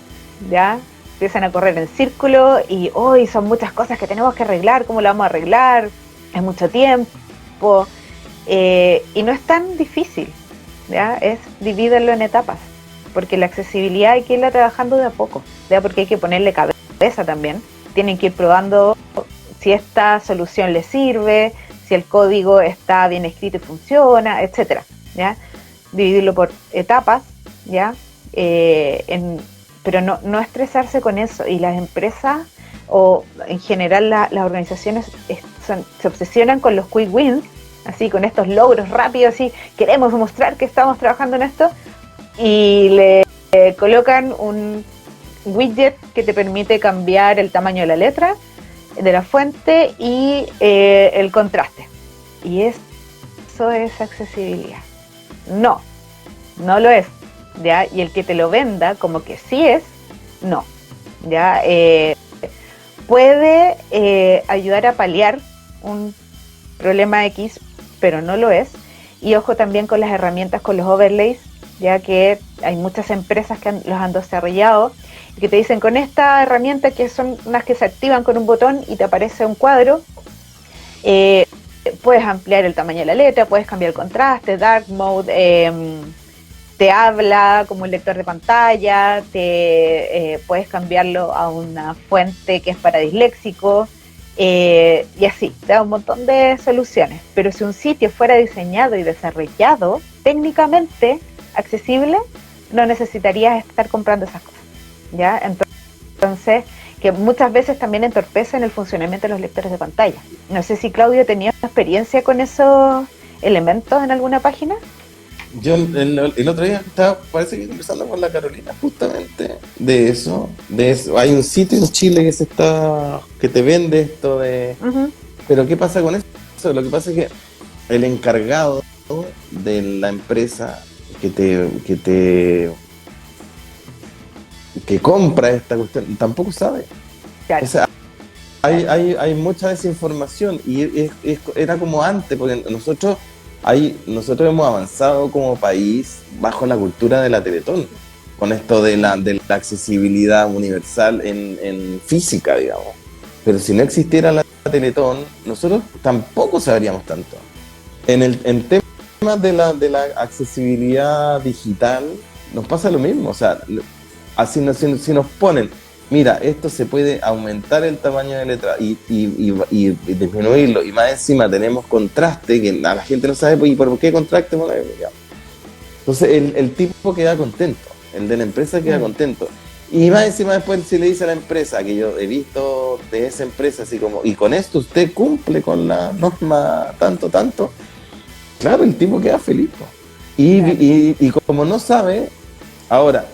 ¿ya? Empiezan a correr en círculo y hoy son muchas cosas que tenemos que arreglar, ¿cómo lo vamos a arreglar? Es mucho tiempo, y no es tan difícil, ¿ya? Es divídelo en etapas, porque la accesibilidad hay que irla trabajando de a poco, ¿ya? Porque hay que ponerle cabeza también, tienen que ir probando si esta solución les sirve, si el código está bien escrito y funciona, etcétera, ¿ya? Dividirlo por etapas, ¿ya? Pero no estresarse con eso, y las empresas o en general las organizaciones se obsesionan con los quick wins, así con estos logros rápidos, así queremos mostrar que estamos trabajando en esto y le colocan un widget que te permite cambiar el tamaño de la letra, de la fuente y el contraste, y eso es accesibilidad. No lo es, ¿ya? Y el que te lo venda como que sí es, no, ¿ya? Puede ayudar a paliar un problema X, pero no lo es. Y ojo también con las herramientas, con los overlays, ya que hay muchas empresas que los han desarrollado y que te dicen, con esta herramienta, que son unas que se activan con un botón y te aparece un cuadro, puedes ampliar el tamaño de la letra, puedes cambiar el contraste, dark mode, te habla como un lector de pantalla, puedes cambiarlo a una fuente que es para disléxico, y así, te da un montón de soluciones. Pero si un sitio fuera diseñado y desarrollado técnicamente accesible, no necesitarías estar comprando esas cosas, ¿ya? Entonces, que muchas veces también entorpecen el funcionamiento de los lectores de pantalla. No sé si Claudio tenía experiencia con esos elementos en alguna página. Yo el otro día parece que conversando con la Carolina justamente de eso. Hay un sitio en Chile que te vende esto de... Uh-huh. Pero ¿qué pasa con eso? Lo que pasa es que el encargado de la empresa que compra esta cuestión tampoco sabe. Claro. O sea, hay mucha desinformación y era como antes, porque nosotros hemos avanzado como país bajo la cultura de la Teletón, con esto de la accesibilidad universal en física, digamos. Pero si no existiera la Teletón, nosotros tampoco sabríamos tanto. En temas de la accesibilidad digital, nos pasa lo mismo. O sea, así si nos ponen, mira, esto se puede aumentar el tamaño de letra y disminuirlo, y más encima tenemos contraste, que a la gente no sabe, ¿y por qué contraste? Entonces el tipo queda contento, el de la empresa queda contento. Y más encima después si le dice a la empresa, que yo he visto de esa empresa, así como, y con esto usted cumple con la norma tanto, claro, el tipo queda feliz. Y como no sabe, ahora,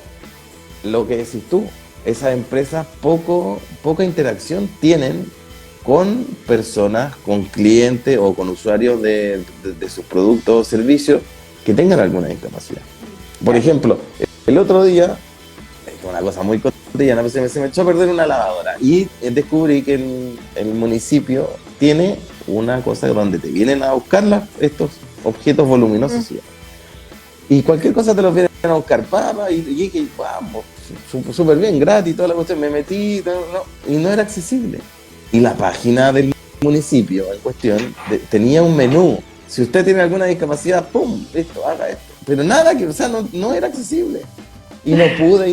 lo que decís tú, esas empresas poca interacción tienen con personas, con clientes o con usuarios de sus productos o servicios que tengan alguna discapacidad. Por ejemplo, el otro día, una cosa muy cotidiana, pues se me echó a perder una lavadora y descubrí que el municipio tiene una cosa donde te vienen a buscar estos objetos voluminosos. Y cualquier cosa te los vienen a buscar, y dije, vamos, súper bien, gratis, toda la cuestión, me metí, y no era accesible. Y la página del municipio en cuestión tenía un menú. Si usted tiene alguna discapacidad, ¡pum!, listo, haga esto. Pero nada, o sea, no era accesible. Y no pude.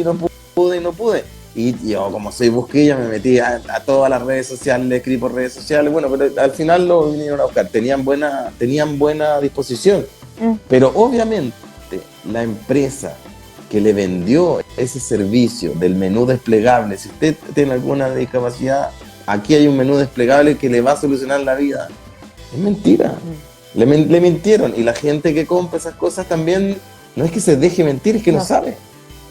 Y yo, como soy busquilla, me metí a todas las redes sociales, le escribí por redes sociales, bueno, pero al final lo vinieron a buscar, tenían buena disposición. Pero obviamente la empresa que le vendió ese servicio del menú desplegable, si usted tiene alguna discapacidad, aquí hay un menú desplegable que le va a solucionar la vida, es mentira. Le mintieron, y la gente que compra esas cosas también no es que se deje mentir, es que no sabe.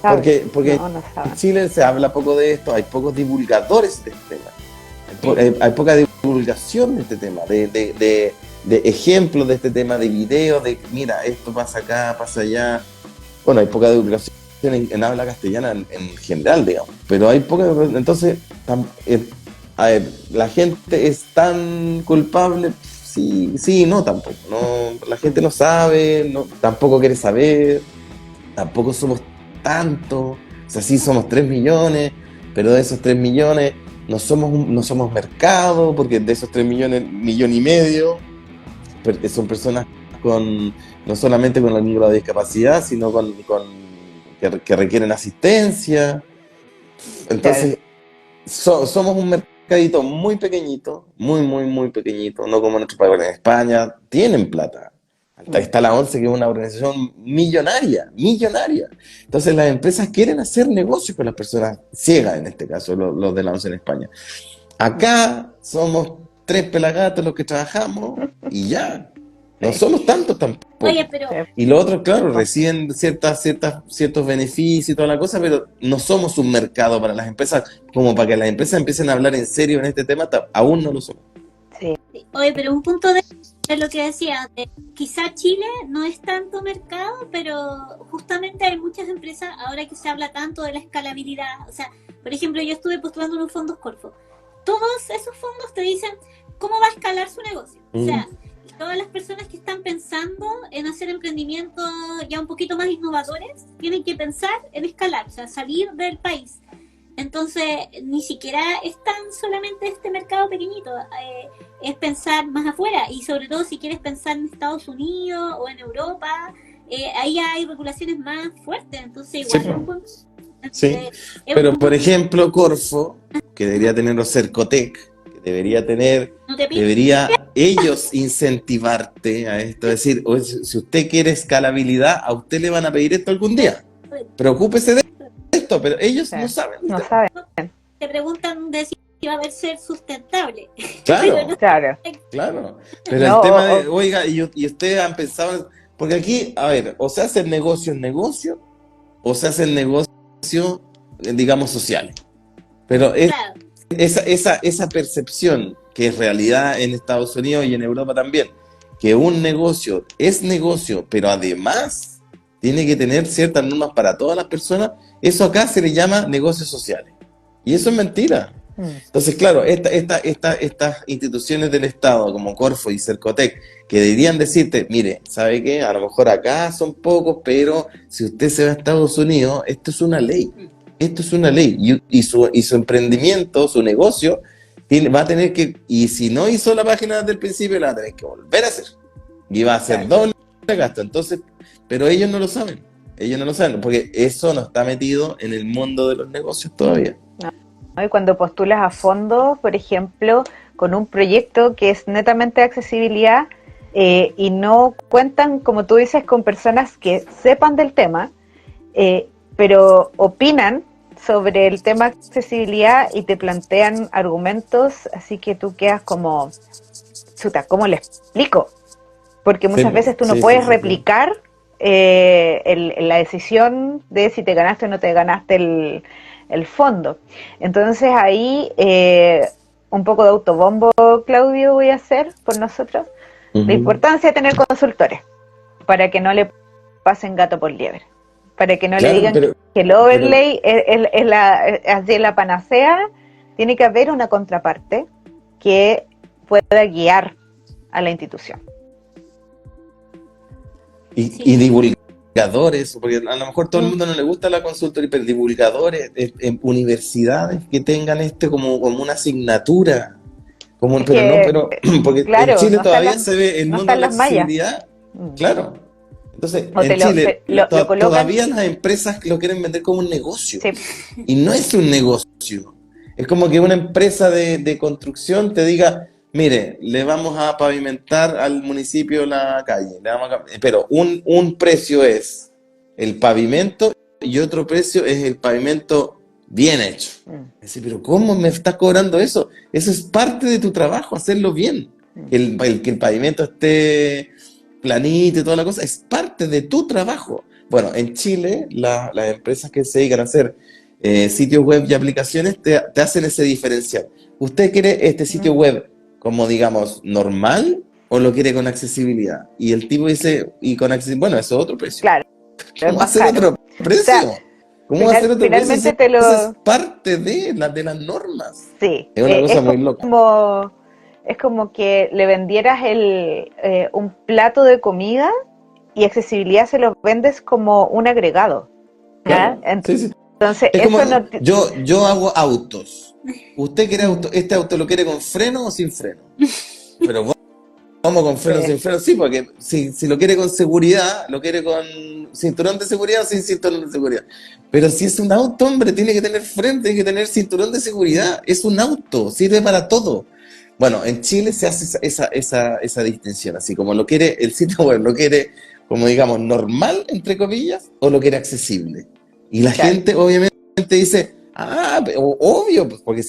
Porque no sabe. en Chile se habla poco de esto, hay pocos divulgadores de este tema, hay poca divulgación de este tema, de ejemplos de este tema, de videos, de mira, esto pasa acá, pasa allá. Bueno, hay poca divulgación en habla castellana en general, digamos, pero hay poca. Entonces, a ver, ¿la gente es tan culpable? Sí, no, tampoco. No, la gente no sabe, tampoco quiere saber, tampoco somos tanto. O sea, sí somos 3 millones, pero de esos 3 millones no somos mercado, porque de esos 3 millones, 1,5 millones son personas no solamente con alguna discapacidad, sino que requieren asistencia. Entonces, somos un mercadito muy pequeñito, muy pequeñito, no como en otros países. En España tienen plata. Está la ONCE, que es una organización millonaria. Entonces las empresas quieren hacer negocios con las personas ciegas, en este caso, los de la ONCE en España. Acá somos 3 pelagatos los que trabajamos y ya. No somos tantos tampoco. Oye, pero... Y los otros, claro, reciben ciertos beneficios y toda la cosa, pero no somos un mercado para las empresas, como para que las empresas empiecen a hablar en serio en este tema, aún no lo somos. Sí. Oye, pero un punto de lo que decía, quizá Chile no es tanto mercado, pero justamente hay muchas empresas, ahora que se habla tanto de la escalabilidad, o sea, por ejemplo, yo estuve postulando unos fondos Corfo. Todos esos fondos te dicen cómo va a escalar su negocio. O sea, todas las personas que están pensando en hacer emprendimientos ya un poquito más innovadores tienen que pensar en escalar, o sea, salir del país. Entonces, ni siquiera es tan solamente este mercado pequeñito, es pensar más afuera, y sobre todo si quieres pensar en Estados Unidos o en Europa, ahí hay regulaciones más fuertes, entonces igual... Sí, pero por ejemplo Corfo, que debería tener los Cercotec, que debería ellos incentivarte a esto, es decir, si usted quiere escalabilidad, a usted le van a pedir esto algún día, preocúpese de esto, pero ellos no saben. Te preguntan de si va a ser sustentable. Claro. Pero el tema de, oiga, y ustedes han pensado, porque aquí, a ver, o se hace el negocio, o se hace el negocio, digamos, social. Pero esa percepción, que es realidad en Estados Unidos y en Europa también, que un negocio es negocio, pero además tiene que tener ciertas normas para todas las personas, eso acá se le llama negocios sociales. Y eso es mentira. Entonces, claro, estas instituciones del Estado, como Corfo y Cercotec, que deberían decirte, mire, ¿sabe qué? A lo mejor acá son pocos, pero si usted se va a Estados Unidos, esto es una ley. Esto es una ley. Y su emprendimiento, su negocio, va a tener que, y si no hizo la página desde el principio, la va a tener que volver a hacer. Y va a hacer doble gasto. Entonces, pero ellos no lo saben. Ellos no lo saben, porque eso no está metido en el mundo de los negocios todavía. ¿No? Y cuando postulas a fondos, por ejemplo, con un proyecto que es netamente de accesibilidad y no cuentan, como tú dices, con personas que sepan del tema, pero opinan sobre el tema de accesibilidad y te plantean argumentos, así que tú quedas como, chuta, ¿cómo le explico? Porque muchas veces tú no puedes replicar la decisión de si te ganaste o no te ganaste el fondo. Entonces ahí un poco de autobombo, Claudio, voy a hacer por nosotros. La importancia de tener consultores para que no le pasen gato por liebre, para que no le digan que el overlay es la panacea. Tiene que haber una contraparte que pueda guiar a la institución. Y divulgadores, porque a lo mejor todo el mundo no le gusta la consultoría, pero divulgadores en universidades que tengan como una asignatura, pero porque claro, en Chile todavía se ve el mundo de la accesibilidad, claro. Entonces, en Chile todavía las empresas lo quieren vender como un negocio, y no es un negocio. Es como que una empresa de construcción te diga, mire, le vamos a pavimentar al municipio la calle, pero un precio es el pavimento y otro precio es el pavimento bien hecho. Es decir, pero ¿cómo me estás cobrando eso? Eso es parte de tu trabajo, hacerlo bien. Que el pavimento esté planito y toda la cosa, es parte de tu trabajo. Bueno, en Chile, las empresas que se dedican a hacer sitios web y aplicaciones te hacen ese diferencial. ¿Usted quiere este sitio web como, digamos, normal o lo quiere con accesibilidad? Y el tipo dice, y con accesibilidad, bueno, eso es otro precio. Claro. ¿Cómo hacer otro precio? O sea, ¿cómo hacer otro precio? Eso es parte de las normas. Sí. Es una cosa muy loca. Es como que le vendieras un plato de comida y accesibilidad se lo vendes como un agregado. Claro. Entonces, es como, yo hago autos. ¿Usted quiere este auto lo quiere con freno o sin freno? Pero vamos con freno sin freno, sí, porque si lo quiere con seguridad, lo quiere con cinturón de seguridad o sin cinturón de seguridad. Pero si es un auto, hombre, tiene que tener freno, tiene que tener cinturón de seguridad. Es un auto, sirve para todo. Bueno, en Chile se hace esa distinción, así como lo quiere el sitio web, lo quiere como digamos normal, entre comillas, o lo quiere accesible. Y la gente obviamente dice, obvio, pues porque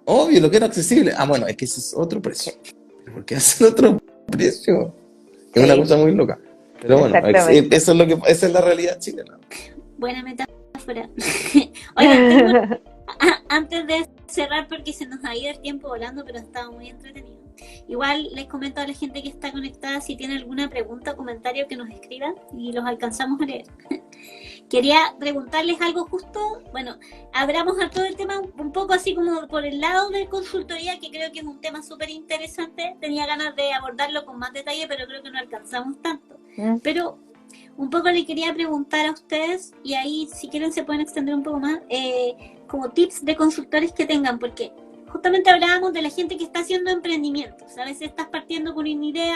obvio, lo quiero accesible. Bueno, es que ese es otro precio. ¿Por qué hacen otro precio? Es una cosa muy loca. Pero bueno, esa es la realidad chilena. Buena metáfora. Oigan, antes de cerrar, porque se nos ha ido el tiempo volando, pero estaba muy entretenido. Igual les comento a la gente que está conectada si tiene alguna pregunta o comentario que nos escriban y los alcanzamos a leer. Quería preguntarles algo justo, bueno, abramos a todo el tema un poco así como por el lado de consultoría, que creo que es un tema súper interesante. Tenía ganas de abordarlo con más detalle, pero creo que no alcanzamos tanto. Pero un poco le quería preguntar a ustedes, y ahí si quieren se pueden extender un poco más, como tips de consultores que tengan, porque justamente hablábamos de la gente que está haciendo emprendimientos. A veces estás partiendo con una idea,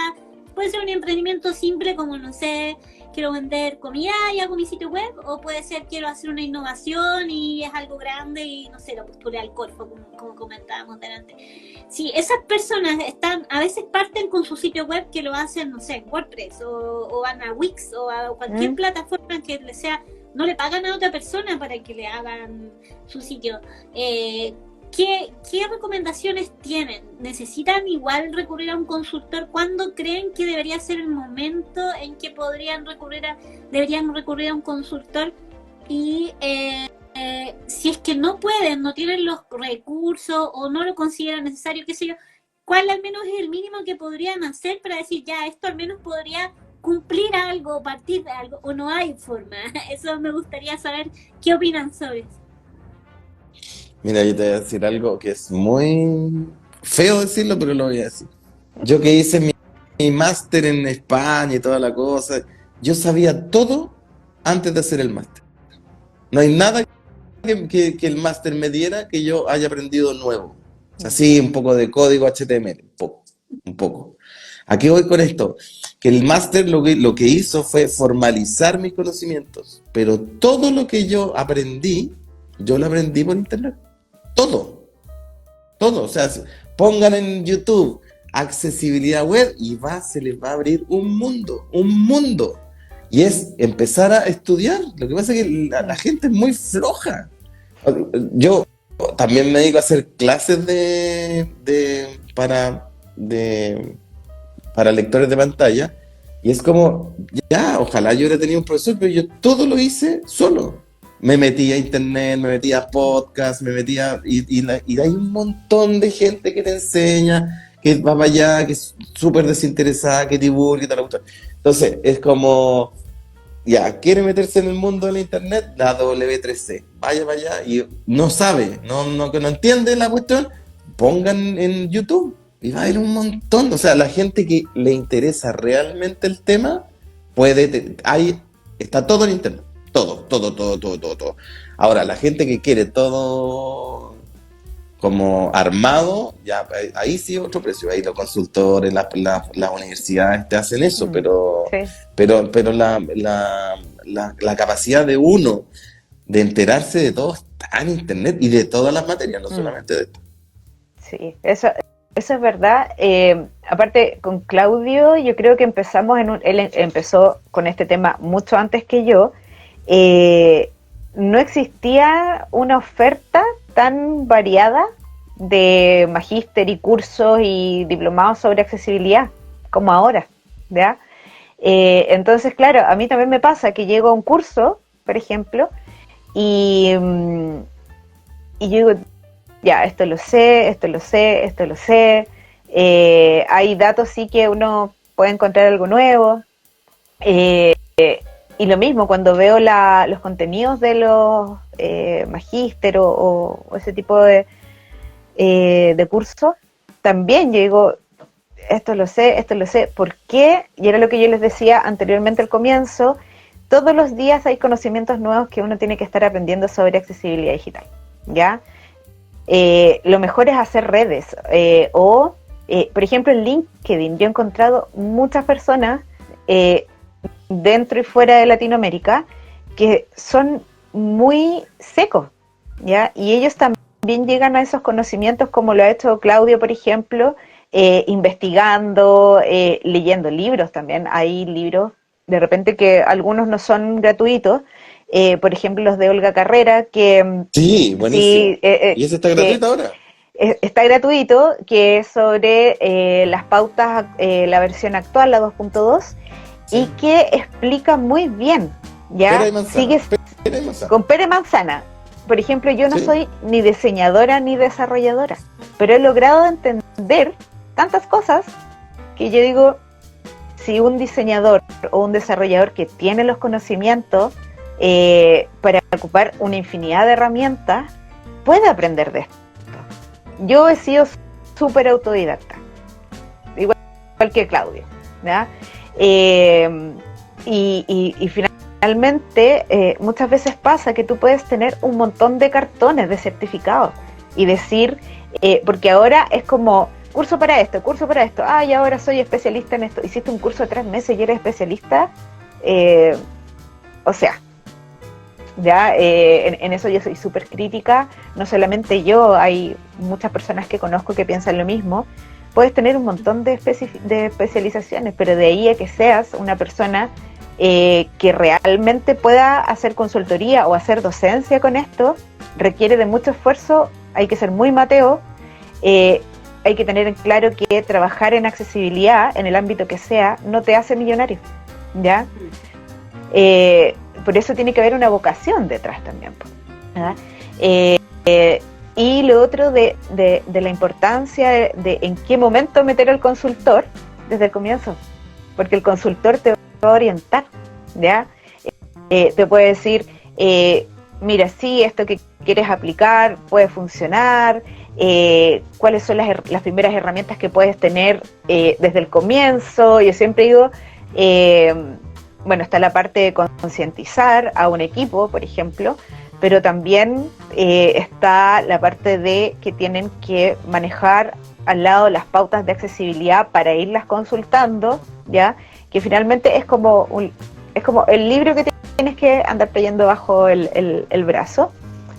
puede ser un emprendimiento simple como, no sé, quiero vender comida y hago mi sitio web, o puede ser quiero hacer una innovación y es algo grande y, no sé, lo postulé al Corfo, como comentábamos delante. Si esas personas a veces parten con su sitio web que lo hacen, no sé, en WordPress o van a Wix o a cualquier plataforma que les sea, no le pagan a otra persona para que le hagan su sitio. ¿Qué recomendaciones tienen? ¿Necesitan igual recurrir a un consultor? ¿Cuándo creen que debería ser el momento en que deberían recurrir a un consultor? Y si es que no pueden, no tienen los recursos o no lo consideran necesario, qué sé yo, ¿cuál al menos es el mínimo que podrían hacer para decir, ya, esto al menos podría cumplir algo, partir de algo, o no hay forma? Eso me gustaría saber qué opinan sobre eso. Mira, yo te voy a decir algo que es muy feo decirlo, pero lo voy a decir. Yo que hice mi máster en España y toda la cosa, yo sabía todo antes de hacer el máster. No hay nada que el máster me diera que yo haya aprendido nuevo. O sea, sí, un poco de código HTML, un poco. ¿A qué voy con esto? Que el máster lo que hizo fue formalizar mis conocimientos, pero todo lo que yo lo aprendí por internet. Todo, todo. O sea, pongan en YouTube accesibilidad web y se les va a abrir un mundo. Y es empezar a estudiar. Lo que pasa es que la gente es muy floja. Yo también me dedico a hacer clases para lectores de pantalla, y es como, ya, ojalá yo hubiera tenido un profesor, pero yo todo lo hice solo. Me metí a internet, me metí a podcast, y hay un montón de gente que te enseña, que va para allá, que es súper desinteresada, que divulga y tal. Entonces, es como, ya, quiere meterse en el mundo de la internet, la W3C, vaya para allá, y no sabe, que no entiende la cuestión, pongan en YouTube. Y va a haber un montón, o sea, la gente que le interesa realmente el tema, está todo en internet, todo. Ahora, la gente que quiere todo como armado, ya ahí sí es otro precio, ahí los consultores, las universidades te hacen eso, Sí. pero la capacidad de uno de enterarse de todo está en internet y de todas las materias, no solamente de esto. Sí, eso es verdad. Aparte, con Claudio, yo creo que él empezó con este tema mucho antes que yo. No existía una oferta tan variada de magíster y cursos y diplomados sobre accesibilidad como ahora, ¿ya? Entonces, claro, a mí también me pasa que llego a un curso, por ejemplo, y yo digo, ya, esto lo sé. Hay datos sí que uno puede encontrar algo nuevo. Y lo mismo, cuando veo los contenidos de los magíster o ese tipo de cursos, también yo digo, esto lo sé. ¿Por qué? Y era lo que yo les decía anteriormente al comienzo, todos los días hay conocimientos nuevos que uno tiene que estar aprendiendo sobre accesibilidad digital, ¿ya? Lo mejor es hacer redes por ejemplo, en LinkedIn yo he encontrado muchas personas dentro y fuera de Latinoamérica que son muy secos, ¿ya? Y ellos también llegan a esos conocimientos como lo ha hecho Claudio, por ejemplo, investigando, leyendo libros también. Hay libros, de repente, que algunos no son gratuitos, por ejemplo los de Olga Carrera, que sí, buenísimo. sí, ¿Y ese está gratuito ahora? Está gratuito, que es sobre las pautas, la versión actual, la 2.2, sí, y que explica muy bien, ¿ya? Pera y manzana. Con pera y manzana. Por ejemplo, yo no sí, soy ni diseñadora ni desarrolladora, pero he logrado entender tantas cosas que yo digo, si un diseñador o un desarrollador que tiene los conocimientos para ocupar una infinidad de herramientas, puede aprender de esto. Yo he sido súper autodidacta, igual que Claudio, ¿ya? Y finalmente muchas veces pasa que tú puedes tener un montón de cartones de certificados y decir, porque ahora es como curso para esto, y ahora soy especialista en esto. Hiciste un curso de 3 meses y eres especialista, o sea, ya en eso yo soy súper crítica. No solamente yo, hay muchas personas que conozco que piensan lo mismo. Puedes tener un montón de especializaciones, pero de ahí a que seas una persona que realmente pueda hacer consultoría o hacer docencia con esto, requiere de mucho esfuerzo. Hay que ser muy mateo, hay que tener en claro que trabajar en accesibilidad, en el ámbito que sea, no te hace millonario, ¿ya? Por eso tiene que haber una vocación detrás también, ¿verdad? Y lo otro de la importancia de en qué momento meter al consultor desde el comienzo, porque el consultor te va a orientar, ¿ya? Te puede decir, mira, sí, esto que quieres aplicar puede funcionar, cuáles son las primeras herramientas que puedes tener desde el comienzo. Yo siempre digo, bueno, está la parte de concientizar a un equipo, por ejemplo, pero también está la parte de que tienen que manejar al lado las pautas de accesibilidad para irlas consultando, ¿ya? Que finalmente es como el libro que tienes que andar trayendo bajo el brazo,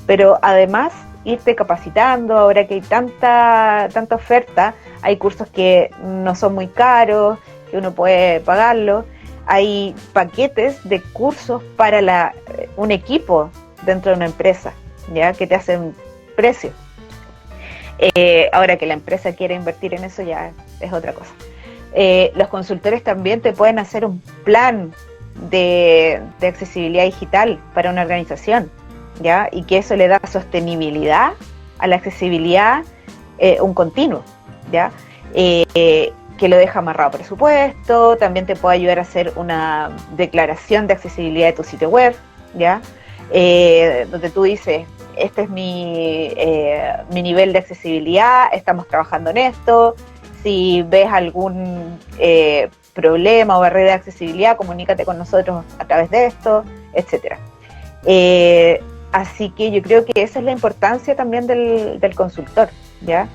pero además irte capacitando. Ahora que hay tanta oferta, hay cursos que no son muy caros, que uno puede pagarlo, hay paquetes de cursos para un equipo dentro de una empresa, ya, que te hacen precio. Ahora que la empresa quiere invertir en eso ya es otra cosa. Los consultores también te pueden hacer un plan de accesibilidad digital para una organización, ¿ya? Y que eso le da sostenibilidad a la accesibilidad, un continuo, ¿ya? Que lo deja amarrado a presupuesto. También te puede ayudar a hacer una declaración de accesibilidad de tu sitio web, ¿ya? Donde tú dices, este es mi nivel de accesibilidad, estamos trabajando en esto. Si ves algún problema o barrera de accesibilidad, comunícate con nosotros a través de esto, etcétera. Así que yo creo que esa es la importancia también del consultor, ¿ya?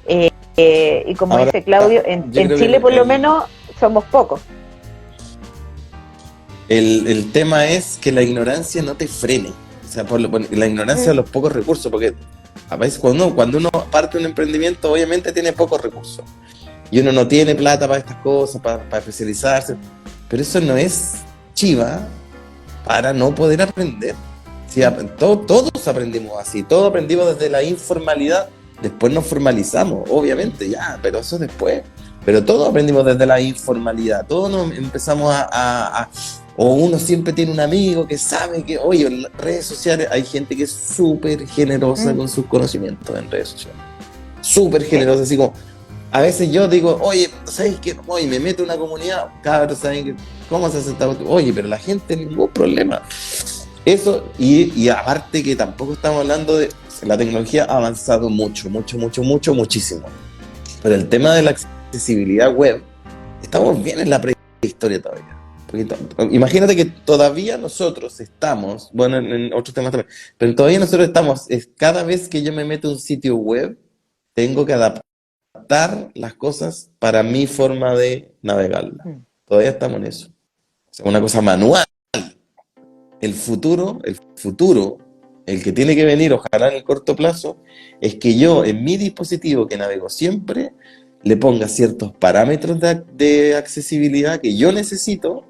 Y como Ahora, dice Claudio, en Chile por lo menos somos pocos. El tema es que la ignorancia no te frene. O sea, la ignorancia de los pocos recursos, porque a veces cuando uno parte un emprendimiento, obviamente tiene pocos recursos. Y uno no tiene plata para estas cosas, para especializarse. Pero eso no es chiva para no poder aprender. Sí, todos aprendimos así, todos aprendimos desde la informalidad. Después nos formalizamos, obviamente, ya, pero eso después. Pero todos aprendimos desde la informalidad, todos nos empezamos o uno siempre tiene un amigo que sabe que, oye, en las redes sociales hay gente que es súper generosa con sus conocimientos en redes sociales. Súper generosa, así como, a veces yo digo, oye, ¿sabes qué? Oye, me meto en una comunidad, cabros, ¿saben cómo se hace esta? Oye, pero la gente, ningún problema. Eso, y aparte que tampoco estamos hablando de... La tecnología ha avanzado muchísimo. Pero el tema de la accesibilidad web, estamos bien en la prehistoria todavía. Porque imagínate que todavía nosotros estamos, bueno, en otros temas también, pero todavía nosotros estamos, cada vez que yo me meto a un sitio web, tengo que adaptar las cosas para mi forma de navegarla. Todavía estamos en eso. O sea, una cosa manual. El futuro, el que tiene que venir, ojalá en el corto plazo, es que yo en mi dispositivo que navego siempre, le ponga ciertos parámetros de accesibilidad que yo necesito,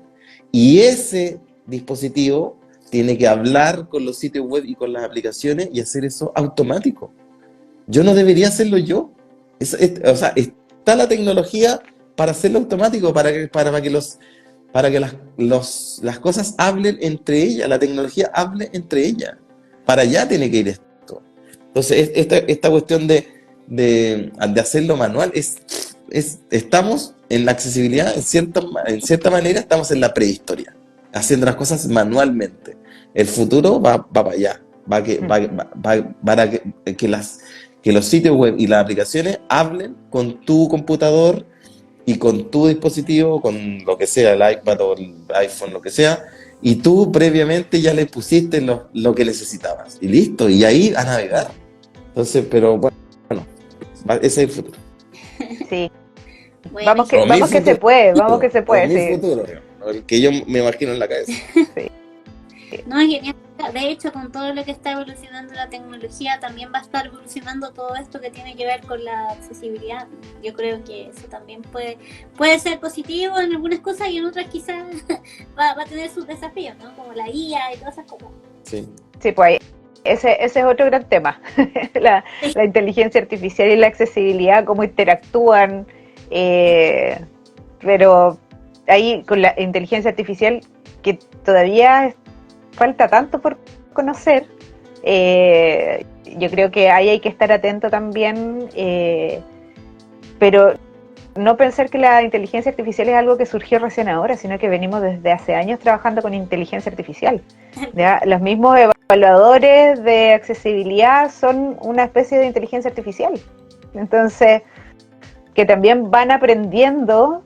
y ese dispositivo tiene que hablar con los sitios web y con las aplicaciones y hacer eso automático. Yo no debería hacerlo yo. O sea, está la tecnología para hacerlo automático, para que las cosas hablen entre ellas, la tecnología hable entre ellas. Para allá tiene que ir esto. Entonces, esta cuestión de hacerlo manual, estamos en la accesibilidad, en cierta manera, estamos en la prehistoria, haciendo las cosas manualmente. El futuro va para allá, para que los sitios web y las aplicaciones hablen con tu computador y con tu dispositivo, con lo que sea, el iPad o el iPhone, lo que sea, y tú previamente ya le pusiste lo que necesitabas, y listo, y ahí a navegar. Entonces, pero bueno, ese es el futuro. Sí. Bueno, vamos que se puede, Mi sí. futuro, el que yo me imagino en la cabeza. Sí. no, genial. De hecho, con todo lo que está evolucionando la tecnología, también va a estar evolucionando todo esto que tiene que ver con la accesibilidad. Yo creo que eso también puede ser positivo en algunas cosas y en otras quizás va a tener sus desafíos, ¿no? Como la IA y todas esas cosas. Sí, pues ese es otro gran tema. la inteligencia artificial y la accesibilidad, cómo interactúan. Pero ahí con la inteligencia artificial, que todavía falta tanto por conocer, Yo creo que ahí hay que estar atento también, pero no pensar que la inteligencia artificial es algo que surgió recién ahora, sino que venimos desde hace años trabajando con inteligencia artificial. ¿Ya? Los mismos evaluadores de accesibilidad son una especie de inteligencia artificial. Entonces, que también van aprendiendo,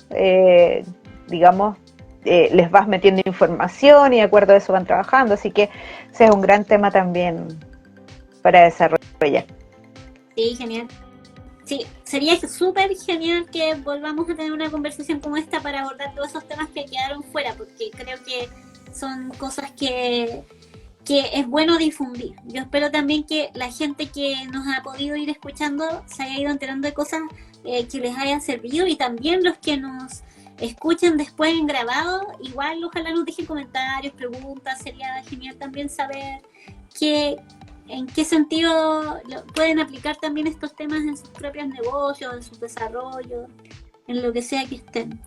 digamos, les vas metiendo información y de acuerdo a eso van trabajando. Así que ese es un gran tema también para desarrollar. Sí, genial. Sí, sería súper genial que volvamos a tener una conversación como esta para abordar todos esos temas que quedaron fuera, porque creo que son cosas que es bueno difundir. Yo espero también que la gente que nos ha podido ir escuchando se haya ido enterando de cosas que les hayan servido, y también los que nos escuchen después en grabado, igual ojalá nos dejen comentarios, preguntas. Sería genial también saber en qué sentido pueden aplicar también estos temas en sus propios negocios, en sus desarrollos, en lo que sea que estén.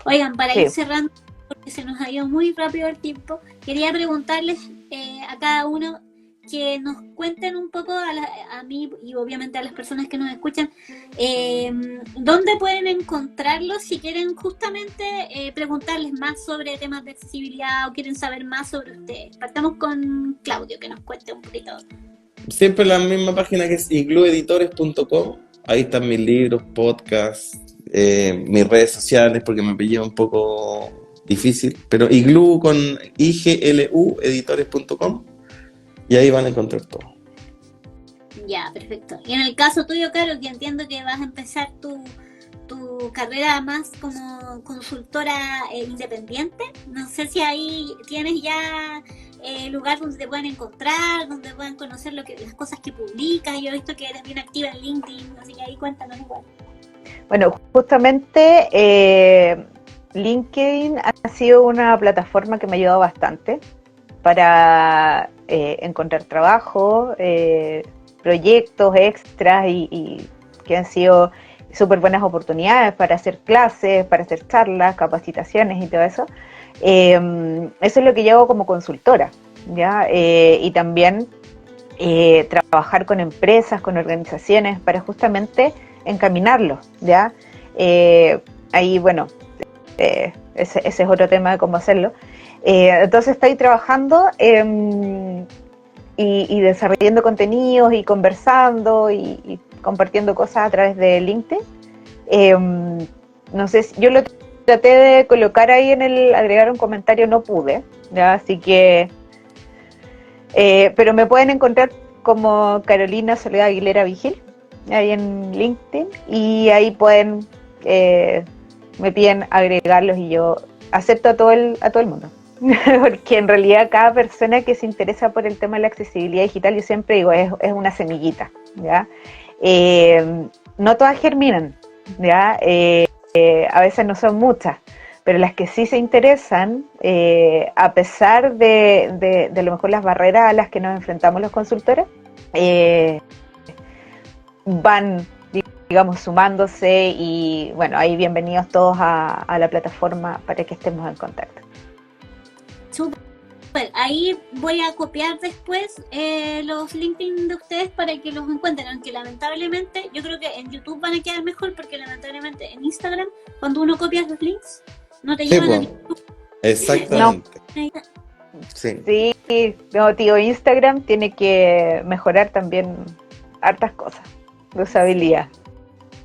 Oigan, para ir cerrando, porque se nos ha ido muy rápido el tiempo, quería preguntarles a cada uno que nos cuenten un poco a mí y obviamente a las personas que nos escuchan, dónde pueden encontrarlos si quieren justamente preguntarles más sobre temas de accesibilidad o quieren saber más sobre ustedes. Partamos con Claudio, que nos cuente un poquito. Siempre la misma página, que es iglueditores.com. Ahí están mis libros, podcasts, mis redes sociales, porque me pillé un poco difícil, pero iglu con iglu editores.com, y ahí van a encontrar todo. Ya, perfecto. Y en el caso tuyo, Caro, que entiendo que vas a empezar tu carrera más como consultora independiente, no sé si ahí tienes ya lugar donde te pueden encontrar, donde puedan conocer las cosas que publicas. Yo he visto que eres bien activa en LinkedIn, así que ahí cuéntanos igual. Bueno, justamente LinkedIn ha sido una plataforma que me ha ayudado bastante para encontrar trabajo, proyectos extras y que han sido súper buenas oportunidades para hacer clases, para hacer charlas, capacitaciones y todo eso. Eso es lo que yo hago como consultora, ¿ya? Y también trabajar con empresas, con organizaciones para justamente encaminarlos, ¿ya? Ahí, bueno, ese es otro tema de cómo hacerlo. Entonces estoy trabajando y desarrollando contenidos y conversando y compartiendo cosas a través de LinkedIn. No sé, yo lo traté de colocar ahí agregar un comentario, no pude, ¿ya? Así que, pero me pueden encontrar como Carolina Soledad Aguilera Vigil, ahí en LinkedIn, y ahí pueden, me piden agregarlos y yo acepto a todo el mundo. Porque en realidad cada persona que se interesa por el tema de la accesibilidad digital, yo siempre digo, es una semillita, ¿ya? No todas germinan, ¿ya? A veces no son muchas, pero las que sí se interesan, a pesar de lo mejor las barreras a las que nos enfrentamos los consultores, van, digamos, sumándose, y bueno, ahí bienvenidos todos a la plataforma para que estemos en contacto. Super. Ahí voy a copiar después los LinkedIn de ustedes para que los encuentren, aunque lamentablemente yo creo que en YouTube van a quedar mejor, porque lamentablemente en Instagram, cuando uno copia los links, no te llevan a YouTube. Exactamente. No. Sí, no, tío, Instagram tiene que mejorar también hartas cosas de usabilidad.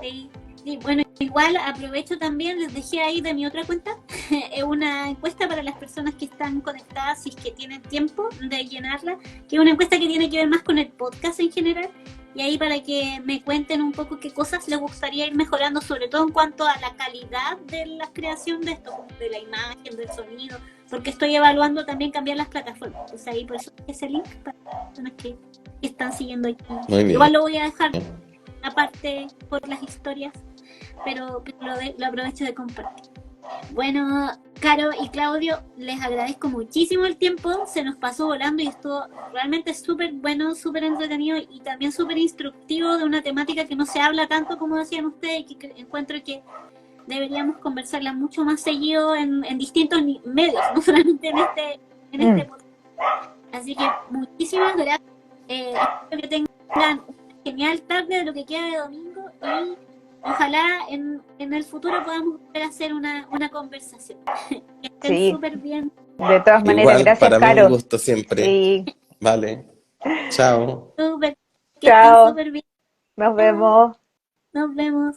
Sí. Sí, bueno, igual aprovecho también, les dejé ahí de mi otra cuenta una encuesta para las personas que están conectadas, si es que tienen tiempo de llenarla, que es una encuesta que tiene que ver más con el podcast en general, y ahí para que me cuenten un poco qué cosas les gustaría ir mejorando, sobre todo en cuanto a la calidad de la creación de esto, de la imagen, del sonido, porque estoy evaluando también cambiar las plataformas. Entonces ahí por eso ese link para las personas que están siguiendo aquí. Igual lo voy a dejar aparte por las historias, pero lo aprovecho de compartir. Bueno, Caro y Claudio, les agradezco muchísimo el tiempo, se nos pasó volando y estuvo realmente súper bueno, súper entretenido y también súper instructivo, de una temática que no se habla tanto como decían ustedes, y que encuentro que deberíamos conversarla mucho más seguido en distintos medios, no solamente en este podcast. Así que muchísimas gracias Espero que tengan una genial tarde de lo que queda de domingo y ojalá en el futuro podamos volver a hacer una conversación. Que estén Sí, súper bien. de todas maneras, Igual, gracias, para mí un Caro. gusto siempre. Sí, Vale. Chao. Súper, que estén chao, súper bien. nos Chao, vemos. nos vemos.